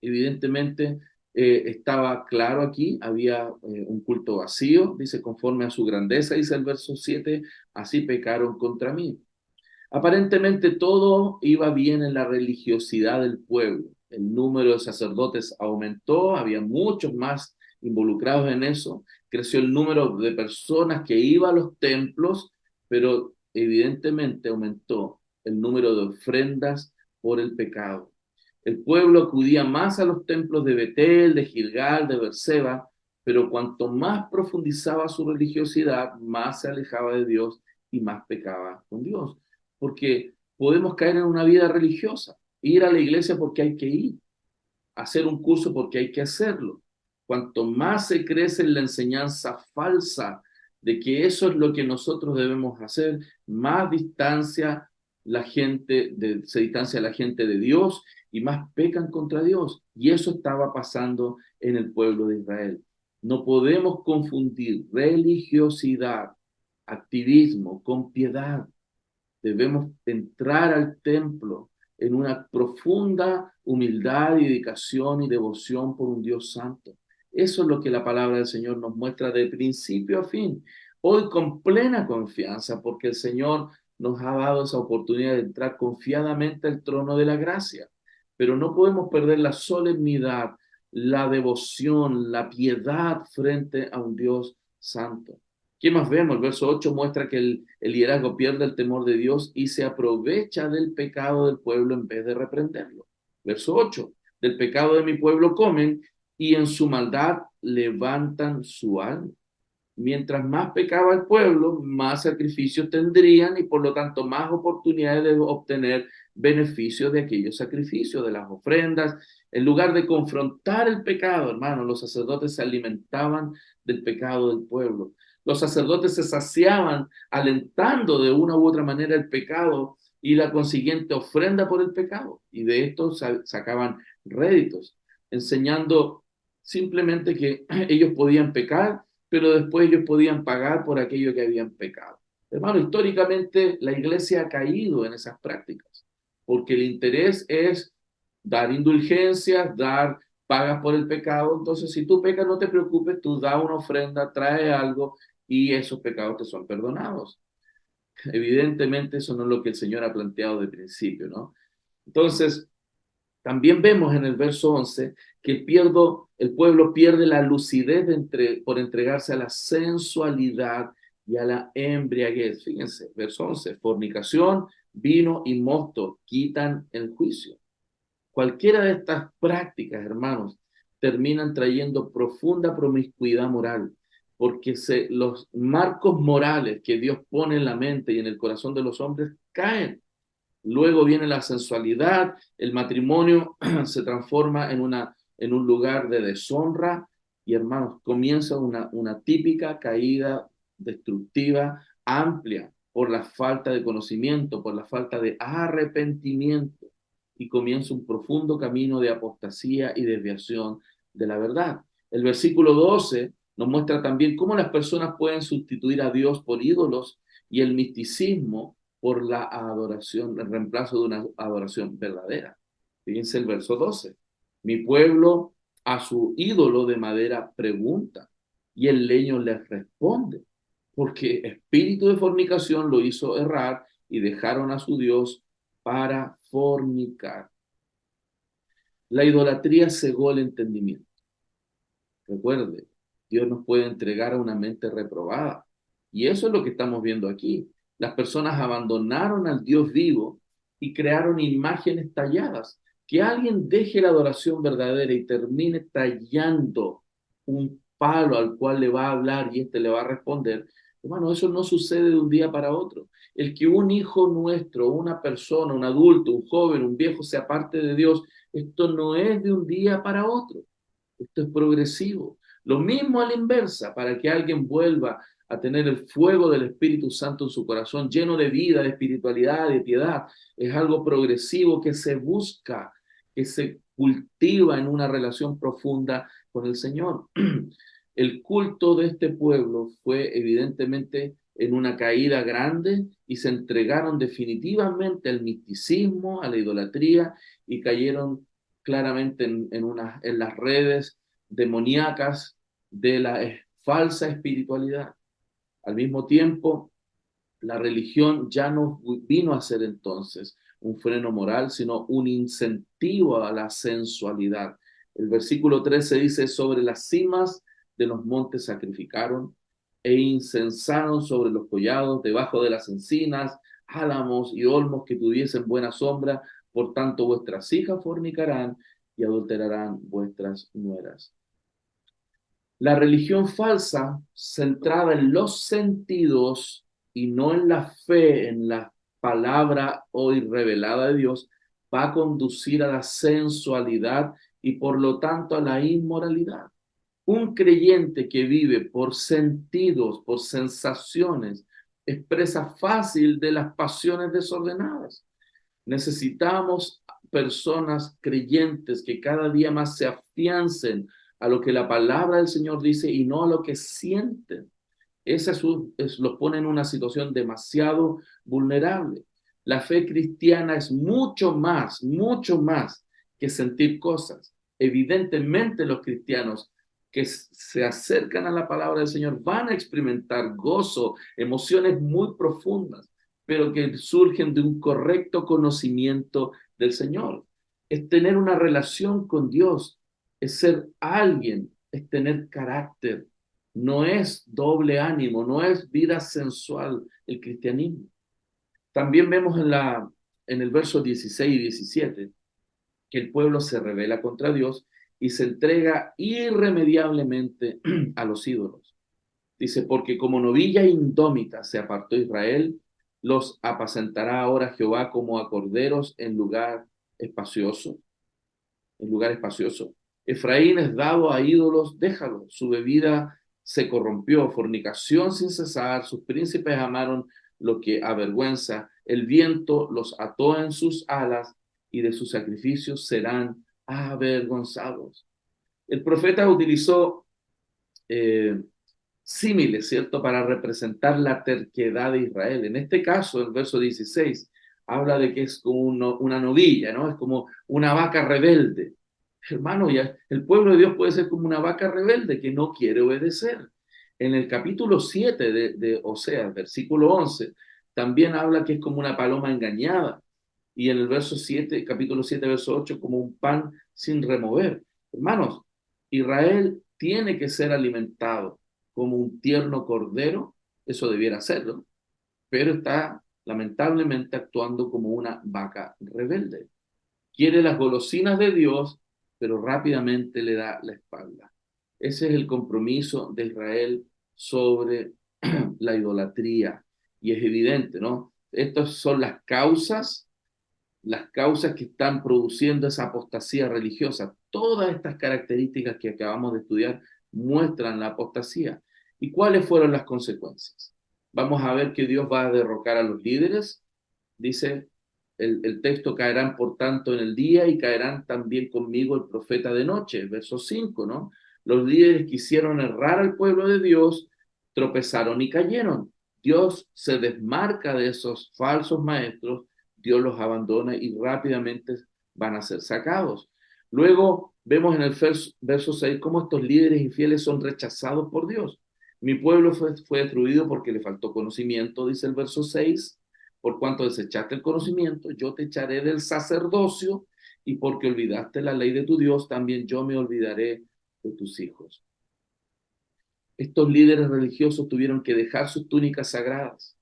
evidentemente, estaba claro aquí, había un culto vacío, dice, conforme a su grandeza, dice el verso 7, así pecaron contra mí. Aparentemente todo iba bien en la religiosidad del pueblo. El número de sacerdotes aumentó, había muchos más involucrados en eso, creció el número de personas que iban a los templos, pero evidentemente aumentó el número de ofrendas por el pecado. El pueblo acudía más a los templos de Betel, de Gilgal, de Berseba, pero cuanto más profundizaba su religiosidad, más se alejaba de Dios y más pecaba con Dios. Porque podemos caer en una vida religiosa, ir a la iglesia porque hay que ir, hacer un curso porque hay que hacerlo. Cuanto más se crece en la enseñanza falsa de que eso es lo que nosotros debemos hacer, más se distancia la gente de Dios y más pecan contra Dios. Y eso estaba pasando en el pueblo de Israel. No podemos confundir religiosidad, activismo con piedad. Debemos entrar al templo en una profunda humildad y dedicación y devoción por un Dios santo. Eso es lo que la palabra del Señor nos muestra de principio a fin. Hoy con plena confianza, porque el Señor nos ha dado esa oportunidad de entrar confiadamente al trono de la gracia. Pero no podemos perder la solemnidad, la devoción, la piedad frente a un Dios santo. ¿Qué más vemos? El verso 8 muestra que el liderazgo pierde el temor de Dios y se aprovecha del pecado del pueblo en vez de reprenderlo. Verso 8, del pecado de mi pueblo comen y en su maldad levantan su alma. Mientras más pecaba el pueblo, más sacrificios tendrían y por lo tanto más oportunidades de obtener beneficios de aquellos sacrificios, de las ofrendas. En lugar de confrontar el pecado, hermano, los sacerdotes se alimentaban del pecado del pueblo. Los sacerdotes se saciaban alentando de una u otra manera el pecado y la consiguiente ofrenda por el pecado. Y de esto sacaban réditos, enseñando simplemente que ellos podían pecar, pero después ellos podían pagar por aquello que habían pecado. Hermano, históricamente la iglesia ha caído en esas prácticas, porque el interés es dar indulgencias, dar pagas por el pecado. Entonces, si tú pecas, no te preocupes, tú da una ofrenda, trae algo y esos pecados te son perdonados. Evidentemente, eso no es lo que el Señor ha planteado de principio, ¿no? Entonces, también vemos en el verso 11 que el pueblo pierde la lucidez por entregarse a la sensualidad y a la embriaguez. Fíjense, verso 11, fornicación, vino y mosto quitan el juicio. Cualquiera de estas prácticas, hermanos, terminan trayendo profunda promiscuidad moral, porque los marcos morales que Dios pone en la mente y en el corazón de los hombres caen. Luego viene la sensualidad, el matrimonio se transforma en un lugar de deshonra y hermanos, comienza una típica caída destructiva amplia por la falta de conocimiento, por la falta de arrepentimiento y comienza un profundo camino de apostasía y desviación de la verdad. El versículo 12 nos muestra también cómo las personas pueden sustituir a Dios por ídolos y el misticismo por la adoración, el reemplazo de una adoración verdadera. Fíjense el verso 12. Mi pueblo a su ídolo de madera pregunta y el leño les responde, porque espíritu de fornicación lo hizo errar y dejaron a su Dios para fornicar. La idolatría cegó el entendimiento. Recuerde, Dios nos puede entregar a una mente reprobada. Y eso es lo que estamos viendo aquí. Las personas abandonaron al Dios vivo y crearon imágenes talladas. Que alguien deje la adoración verdadera y termine tallando un palo al cual le va a hablar y éste le va a responder. Hermano, eso no sucede de un día para otro. El que un hijo nuestro, una persona, un adulto, un joven, un viejo se aparte de Dios, esto no es de un día para otro. Esto es progresivo. Lo mismo a la inversa, para que alguien vuelva a tener el fuego del Espíritu Santo en su corazón, lleno de vida, de espiritualidad, de piedad. Es algo progresivo que se busca, que se cultiva en una relación profunda con el Señor. El culto de este pueblo fue evidentemente en una caída grande y se entregaron definitivamente al misticismo, a la idolatría y cayeron claramente en las redes demoníacas de la falsa espiritualidad. Al mismo tiempo, la religión ya no vino a ser entonces un freno moral, sino un incentivo a la sensualidad. El versículo 13 dice, sobre las cimas de los montes sacrificaron e incensaron sobre los collados, debajo de las encinas, álamos y olmos que tuviesen buena sombra, por tanto vuestras hijas fornicarán y adulterarán vuestras nueras. La religión falsa, centrada en los sentidos y no en la fe, en la palabra hoy revelada de Dios, va a conducir a la sensualidad y por lo tanto a la inmoralidad. Un creyente que vive por sentidos, por sensaciones, es presa fácil de las pasiones desordenadas. Necesitamos personas creyentes que cada día más se afiancen a lo que la palabra del Señor dice y no a lo que sienten. Esa los pone en una situación demasiado vulnerable. La fe cristiana es mucho más que sentir cosas. Evidentemente los cristianos que se acercan a la palabra del Señor van a experimentar gozo, emociones muy profundas, pero que surgen de un correcto conocimiento del Señor. Es tener una relación con Dios, es ser alguien, es tener carácter. No es doble ánimo, no es vida sensual el cristianismo. También vemos en el verso 16 y 17 que el pueblo se rebela contra Dios y se entrega irremediablemente a los ídolos. Dice, porque como novilla indómita se apartó Israel, los apacentará ahora Jehová como a corderos en lugar espacioso. En lugar espacioso. Efraín es dado a ídolos, déjalo. Su bebida se corrompió, fornicación sin cesar, sus príncipes amaron lo que avergüenza, el viento los ató en sus alas y de sus sacrificios serán avergonzados. El profeta utilizó símiles, ¿cierto?, para representar la terquedad de Israel. En este caso, el verso 16 habla de que es como una novilla, ¿no? Es como una vaca rebelde. Hermano, ya el pueblo de Dios puede ser como una vaca rebelde que no quiere obedecer. En el capítulo 7 de Oseas, versículo 11, también habla que es como una paloma engañada. Y en el verso 7, capítulo 7, verso 8, como un pan sin remover. Hermanos, Israel tiene que ser alimentado como un tierno cordero, eso debiera serlo, pero está lamentablemente actuando como una vaca rebelde. Quiere las golosinas de Dios, pero rápidamente le da la espalda. Ese es el compromiso de Israel sobre la idolatría. Y es evidente, ¿no? Estas son las causas que están produciendo esa apostasía religiosa. Todas estas características que acabamos de estudiar muestran la apostasía. ¿Y cuáles fueron las consecuencias? Vamos a ver que Dios va a derrocar a los líderes. Dice el texto, caerán por tanto en el día y caerán también conmigo el profeta de noche, verso 5, ¿no? Los líderes quisieron errar al pueblo de Dios, tropezaron y cayeron. Dios se desmarca de esos falsos maestros, Dios los abandona y rápidamente van a ser sacados. Luego vemos en el verso 6 cómo estos líderes infieles son rechazados por Dios. Mi pueblo fue destruido porque le faltó conocimiento, dice el verso 6. Por cuanto desechaste el conocimiento, yo te echaré del sacerdocio, y porque olvidaste la ley de tu Dios, también yo me olvidaré de tus hijos. Estos líderes religiosos tuvieron que dejar sus túnicas sagradas.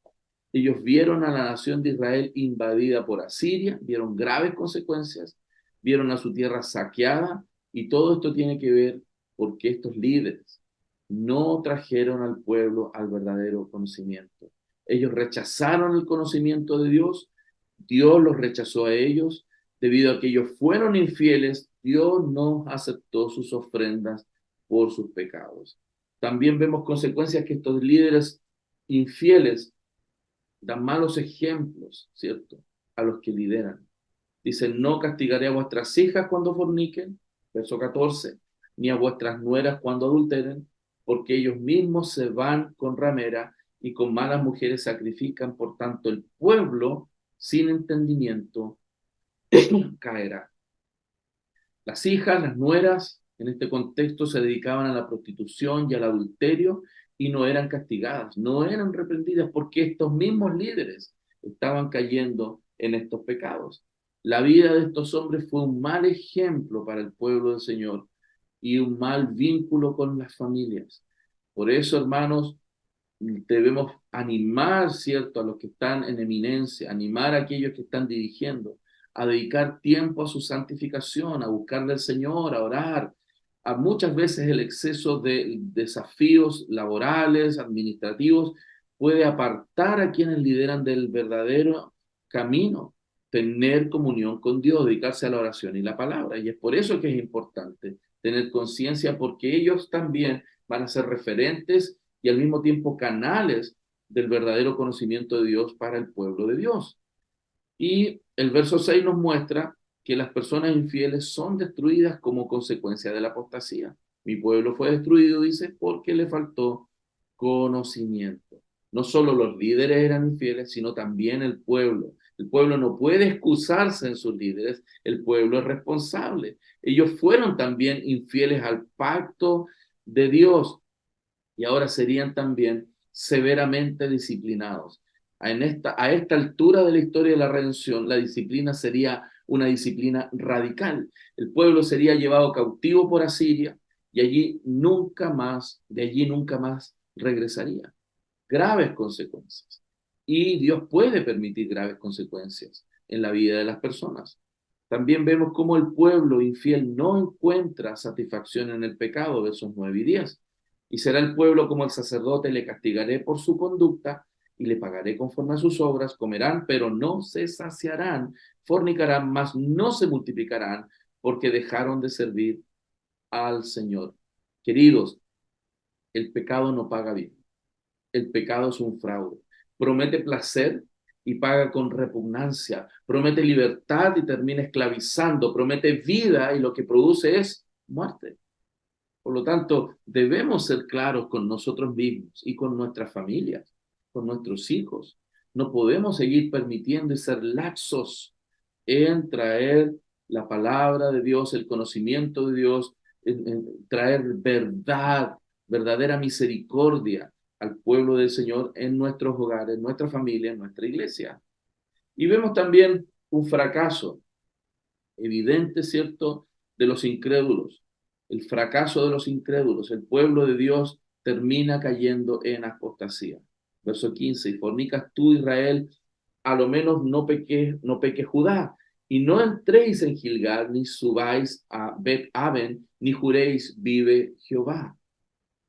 Ellos vieron a la nación de Israel invadida por Asiria, vieron graves consecuencias, vieron a su tierra saqueada, y todo esto tiene que ver porque estos líderes no trajeron al pueblo al verdadero conocimiento. Ellos rechazaron el conocimiento de Dios, Dios los rechazó a ellos, debido a que ellos fueron infieles, Dios no aceptó sus ofrendas por sus pecados. También vemos consecuencias que estos líderes infieles dan malos ejemplos, ¿cierto?, a los que lideran. Dicen, no castigaré a vuestras hijas cuando forniquen, verso 14, ni a vuestras nueras cuando adulteren, porque ellos mismos se van con ramera y con malas mujeres sacrifican, por tanto el pueblo sin entendimiento caerá. Las hijas, las nueras, En este contexto se dedicaban a la prostitución y al adulterio y no eran castigadas, no eran reprendidas porque estos mismos líderes estaban cayendo en estos pecados. La vida de estos hombres fue un mal ejemplo para el pueblo del Señor y un mal vínculo con las familias. Por eso, hermanos, debemos animar, ¿cierto?, a los que están en eminencia, animar a aquellos que están dirigiendo, a dedicar tiempo a su santificación, a buscarle al Señor, a orar. A muchas veces el exceso de desafíos laborales, administrativos, puede apartar a quienes lideran del verdadero camino, tener comunión con Dios, dedicarse a la oración y la palabra. Y es por eso que es importante tener conciencia, porque ellos también van a ser referentes y al mismo tiempo canales del verdadero conocimiento de Dios para el pueblo de Dios. Y el verso 6 nos muestra que las personas infieles son destruidas como consecuencia de la apostasía. Mi pueblo fue destruido, dice, porque le faltó conocimiento. No solo los líderes eran infieles, sino también el pueblo. El pueblo no puede excusarse en sus líderes, el pueblo es responsable. Ellos fueron también infieles al pacto de Dios y ahora serían también severamente disciplinados. A esta altura de la historia de la redención, la disciplina sería una disciplina radical. El pueblo sería llevado cautivo por Asiria y de allí nunca más regresaría. Graves consecuencias. Y Dios puede permitir graves consecuencias en la vida de las personas. También vemos cómo el pueblo infiel no encuentra satisfacción en el pecado, versos 9 y 10. Y será el pueblo como el sacerdote, le castigaré por su conducta y le pagaré conforme a sus obras, comerán, pero no se saciarán, fornicarán, mas no se multiplicarán, porque dejaron de servir al Señor. Queridos, el pecado no paga bien. El pecado es un fraude. Promete placer y paga con repugnancia. Promete libertad y termina esclavizando. Promete vida y lo que produce es muerte. Por lo tanto, debemos ser claros con nosotros mismos y con nuestras familias, con nuestros hijos. No podemos seguir permitiendo y ser laxos en traer la palabra de Dios, el conocimiento de Dios, en traer verdad, verdadera misericordia al pueblo del Señor en nuestros hogares, en nuestra familia, en nuestra iglesia. Y vemos también un fracaso evidente, ¿cierto?, de los incrédulos, el fracaso de los incrédulos. El pueblo de Dios termina cayendo en apostasía. Verso 15, y fornicas tú, Israel, a lo menos no peque Judá, y no entréis en Gilgal, ni subáis a Bet-Aven, ni juréis, vive Jehová.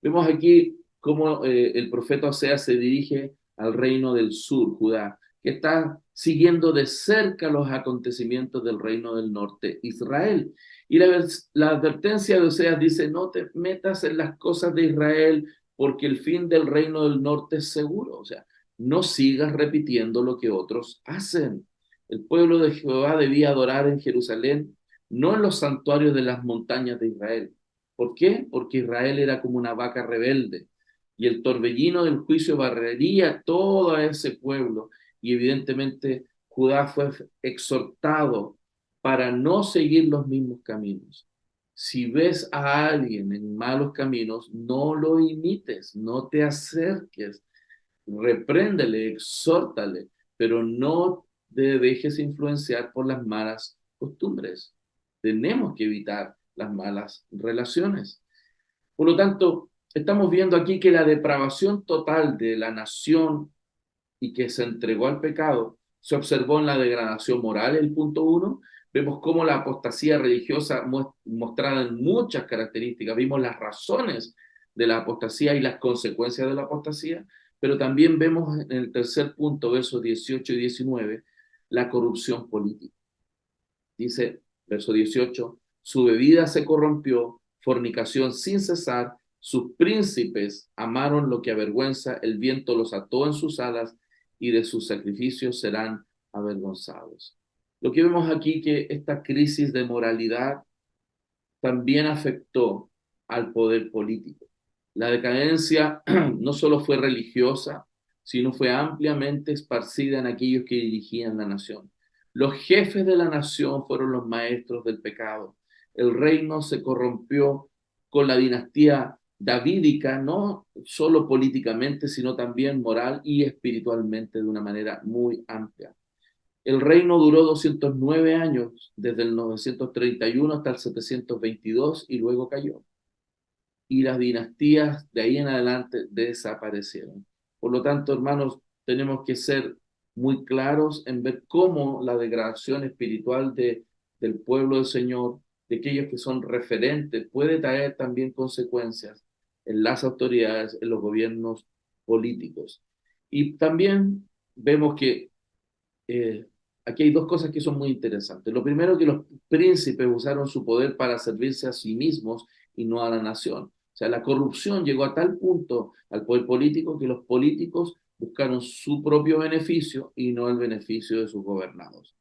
Vemos aquí cómo el profeta Oseas se dirige al reino del sur, Judá, que está siguiendo de cerca los acontecimientos del reino del norte, Israel. Y la advertencia de Oseas dice, no te metas en las cosas de Israel porque el fin del reino del norte es seguro. O sea, no sigas repitiendo lo que otros hacen. El pueblo de Jehová debía adorar en Jerusalén, no en los santuarios de las montañas de Israel. ¿Por qué? Porque Israel era como una vaca rebelde y el torbellino del juicio barrería todo a ese pueblo y evidentemente Judá fue exhortado para no seguir los mismos caminos. Si ves a alguien en malos caminos, no lo imites, no te acerques, repréndele, exhórtale, pero no te dejes influenciar por las malas costumbres. Tenemos que evitar las malas relaciones. Por lo tanto, estamos viendo aquí que la depravación total de la nación y que se entregó al pecado se observó en la degradación moral, el punto uno. Vemos cómo la apostasía religiosa mostrada en muchas características. Vimos las razones de la apostasía y las consecuencias de la apostasía, pero también vemos en el tercer punto, versos 18 y 19, la corrupción política. Dice, verso 18, su bebida se corrompió, fornicación sin cesar, sus príncipes amaron lo que avergüenza, el viento los ató en sus alas y de sus sacrificios serán avergonzados. Lo que vemos aquí que esta crisis de moralidad también afectó al poder político. La decadencia no solo fue religiosa, sino fue ampliamente esparcida en aquellos que dirigían la nación. Los jefes de la nación fueron los maestros del pecado. el reino se corrompió con la dinastía davídica, no solo políticamente, sino también moral y espiritualmente de una manera muy amplia. El reino duró 209 años, desde el 931 hasta el 722, y luego cayó. Y las dinastías de ahí en adelante desaparecieron. Por lo tanto, hermanos, tenemos que ser muy claros en ver cómo la degradación espiritual del pueblo del Señor, de aquellos que son referentes, puede traer también consecuencias en las autoridades, en los gobiernos políticos. Y también vemos que eh, aquí hay dos cosas que son muy interesantes. Lo primero, que los príncipes usaron su poder para servirse a sí mismos y no a la nación. O sea, la corrupción llegó a tal punto al poder político que los políticos buscaron su propio beneficio y no el beneficio de sus gobernados.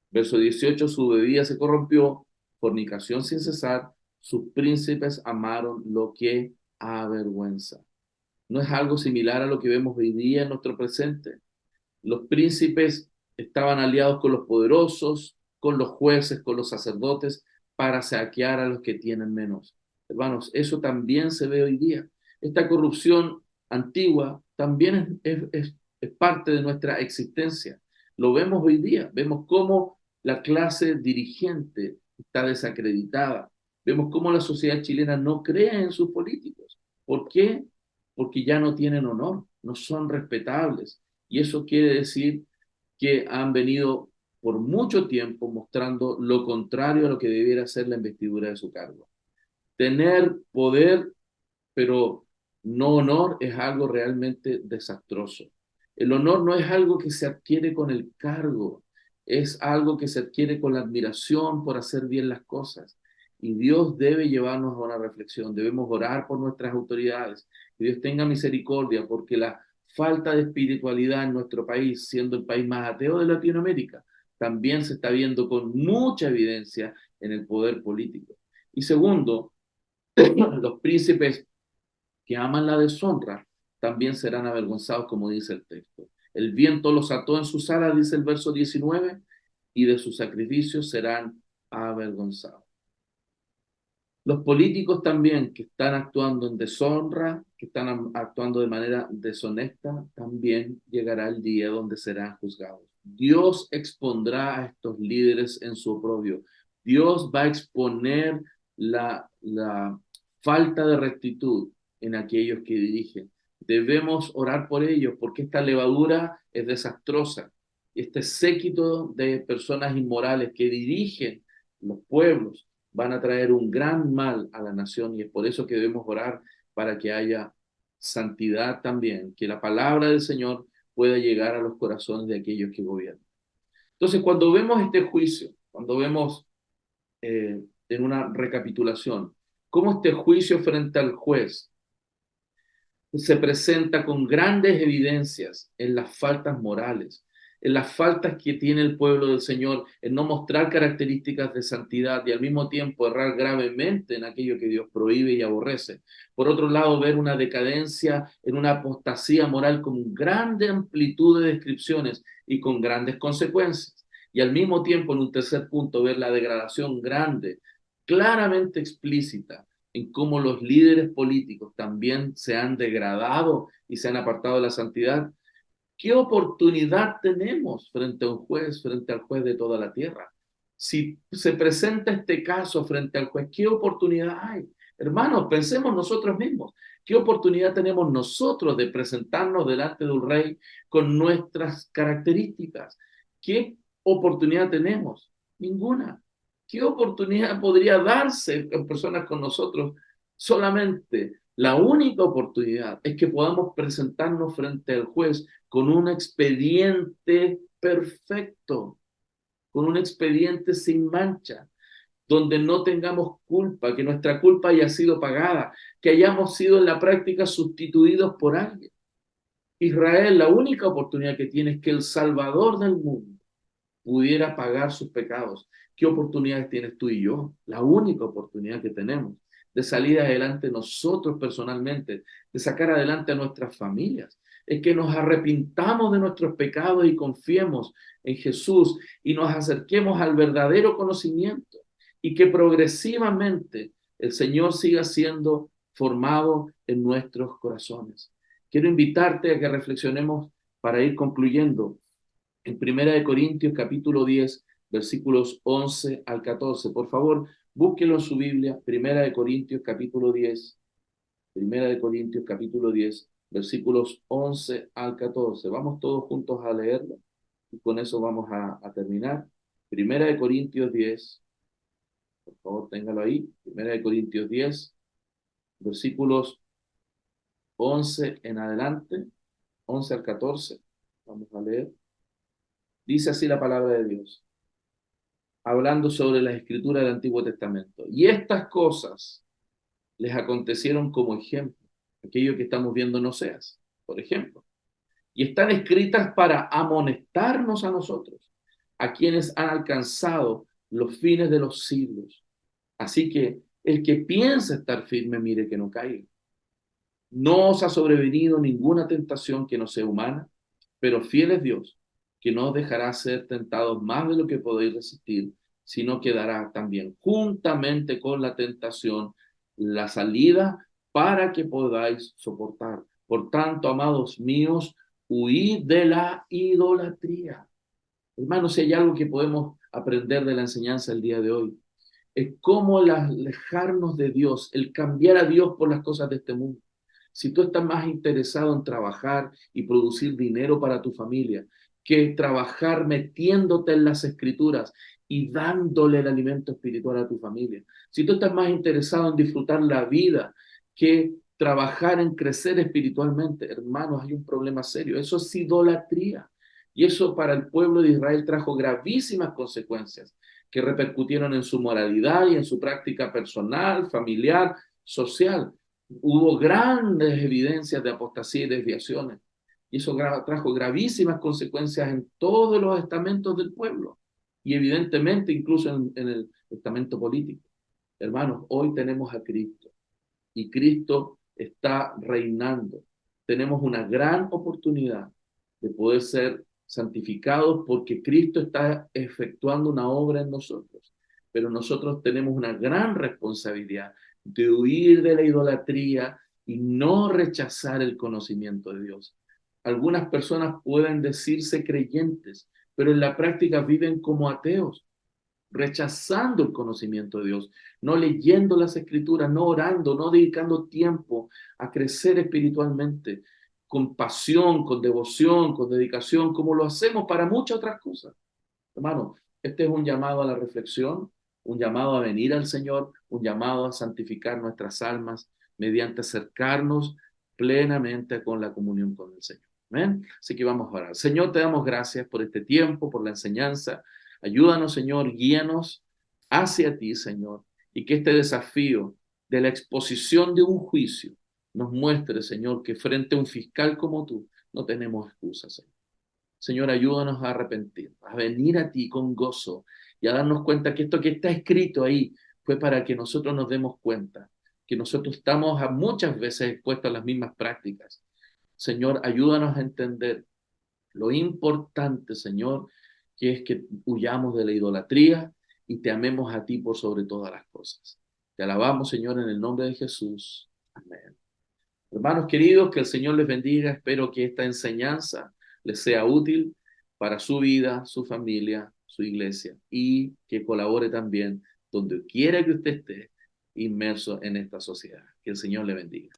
Verso 18, su bebida se corrompió, fornicación sin cesar, sus príncipes amaron lo que avergüenza. ¿No es algo similar a lo que vemos hoy día en nuestro presente? Los príncipes estaban aliados con los poderosos, con los jueces, con los sacerdotes, para saquear a los que tienen menos. Hermanos, eso también se ve hoy día. Esta corrupción antigua también es parte de nuestra existencia. Lo vemos hoy día. Vemos cómo la clase dirigente está desacreditada. Vemos cómo la sociedad chilena no cree en sus políticos. ¿Por qué? Porque ya no tienen honor, no son respetables. Y eso quiere decir que han venido por mucho tiempo mostrando lo contrario a lo que debiera ser la investidura de su cargo. Tener poder, pero no honor, es algo realmente desastroso. El honor no es algo que se adquiere con el cargo, es algo que se adquiere con la admiración por hacer bien las cosas. Y Dios debe llevarnos a una reflexión, debemos orar por nuestras autoridades, que Dios tenga misericordia, porque la falta de espiritualidad en nuestro país, siendo el país más ateo de Latinoamérica, también se está viendo con mucha evidencia en el poder político. Y segundo, los príncipes que aman la deshonra también serán avergonzados, como dice el texto. El viento los ató en sus alas, dice el verso 19, y de sus sacrificios serán avergonzados. Los políticos también que están actuando en deshonra, que están actuando de manera deshonesta, también llegará el día donde serán juzgados. Dios expondrá a estos líderes en su oprobio. Dios va a exponer la falta de rectitud en aquellos que dirigen. Debemos orar por ellos porque esta levadura es desastrosa. Este séquito de personas inmorales que dirigen los pueblos van a traer un gran mal a la nación, y es por eso que debemos orar para que haya santidad también, que la palabra del Señor pueda llegar a los corazones de aquellos que gobiernan. Entonces, cuando vemos este juicio, cuando vemos en una recapitulación, cómo este juicio frente al juez se presenta con grandes evidencias en las faltas morales, en las faltas que tiene el pueblo del Señor, en no mostrar características de santidad y al mismo tiempo errar gravemente en aquello que Dios prohíbe y aborrece. Por otro lado, ver una decadencia en una apostasía moral con grande amplitud de descripciones y con grandes consecuencias. Y al mismo tiempo, en un tercer punto, ver la degradación grande, claramente explícita, en cómo los líderes políticos también se han degradado y se han apartado de la santidad. ¿Qué oportunidad tenemos frente a un juez, frente al juez de toda la tierra? Si se presenta este caso frente al juez, ¿qué oportunidad hay? Hermanos, pensemos nosotros mismos. ¿Qué oportunidad tenemos nosotros de presentarnos delante de un rey con nuestras características? ¿Qué oportunidad tenemos? Ninguna. ¿Qué oportunidad podría darse en personas con nosotros? Solamente la única oportunidad es que podamos presentarnos frente al juez con un expediente perfecto, con un expediente sin mancha, donde no tengamos culpa, que nuestra culpa haya sido pagada, que hayamos sido en la práctica sustituidos por alguien. Israel, la única oportunidad que tiene es que el Salvador del mundo pudiera pagar sus pecados. ¿Qué oportunidades tienes tú y yo? La única oportunidad que tenemos de salir adelante nosotros personalmente, de sacar adelante a nuestras familias, es que nos arrepintamos de nuestros pecados y confiemos en Jesús y nos acerquemos al verdadero conocimiento. y que progresivamente el Señor siga siendo formado en nuestros corazones. Quiero invitarte a que reflexionemos para ir concluyendo en Primera de Corintios capítulo 10, versículos 11 al 14. Por favor, búsquelo en su Biblia, Primera de Corintios capítulo 10, Primera de Corintios capítulo 10, versículos 11 al 14. Vamos todos juntos a leerlo y con eso vamos a terminar. Primera de Corintios 10, por favor, téngalo ahí. Primera de Corintios 10, versículos 11 en adelante, 11 al 14. Vamos a leer. Dice así la palabra de Dios, hablando sobre las escrituras del Antiguo Testamento. Y estas cosas les acontecieron como ejemplo, aquello que estamos viendo en Oseas, por ejemplo. Y están escritas para amonestarnos a nosotros, a quienes han alcanzado los fines de los siglos. Así que el que piensa estar firme, mire que no caiga. No os ha sobrevenido ninguna tentación que no sea humana, pero fiel es Dios, que no os dejará ser tentados más de lo que podéis resistir, sino que dará también juntamente con la tentación la salida para que podáis soportar. Por tanto, amados míos, huid de la idolatría. Hermanos, si hay algo que podemos aprender de la enseñanza el día de hoy, es cómo el alejarnos de Dios, el cambiar a Dios por las cosas de este mundo. Si tú estás más interesado en trabajar y producir dinero para tu familia que trabajar metiéndote en las escrituras y dándole el alimento espiritual a tu familia, si tú estás más interesado en disfrutar la vida que trabajar en crecer espiritualmente, hermanos, hay un problema serio. Eso es idolatría. Y eso para el pueblo de Israel trajo gravísimas consecuencias que repercutieron en su moralidad y en su práctica personal, familiar, social. Hubo grandes evidencias de apostasía y desviaciones. Y eso trajo gravísimas consecuencias en todos los estamentos del pueblo. Y evidentemente incluso en el estamento político. Hermanos, hoy tenemos a Cristo y Cristo está reinando. Tenemos una gran oportunidad de poder ser santificados porque Cristo está efectuando una obra en nosotros. Pero nosotros tenemos una gran responsabilidad de huir de la idolatría y no rechazar el conocimiento de Dios. Algunas personas pueden decirse creyentes, pero en la práctica viven como ateos, rechazando el conocimiento de Dios, no leyendo las escrituras, no orando, no dedicando tiempo a crecer espiritualmente, con pasión, con devoción, con dedicación, como lo hacemos para muchas otras cosas. Hermano, este es un llamado a la reflexión, un llamado a venir al Señor, un llamado a santificar nuestras almas mediante acercarnos plenamente con la comunión con el Señor. ¿Amén? Así que vamos a orar. Señor, te damos gracias por este tiempo, por la enseñanza. Ayúdanos, Señor, guíanos hacia ti, Señor, y que este desafío de la exposición de un juicio nos muestre, Señor, que frente a un fiscal como tú no tenemos excusas, Señor. Señor, ayúdanos a arrepentir, a venir a ti con gozo y a darnos cuenta que esto que está escrito ahí fue para que nosotros nos demos cuenta que nosotros estamos muchas veces expuestos a las mismas prácticas. Señor, ayúdanos a entender lo importante, Señor, que es que huyamos de la idolatría y te amemos a ti por sobre todas las cosas. Te alabamos, Señor, en el nombre de Jesús. Amén. Hermanos queridos, que el Señor les bendiga. Espero que esta enseñanza les sea útil para su vida, su familia, su iglesia y que colabore también donde quiera que usted esté inmerso en esta sociedad. Que el Señor le bendiga.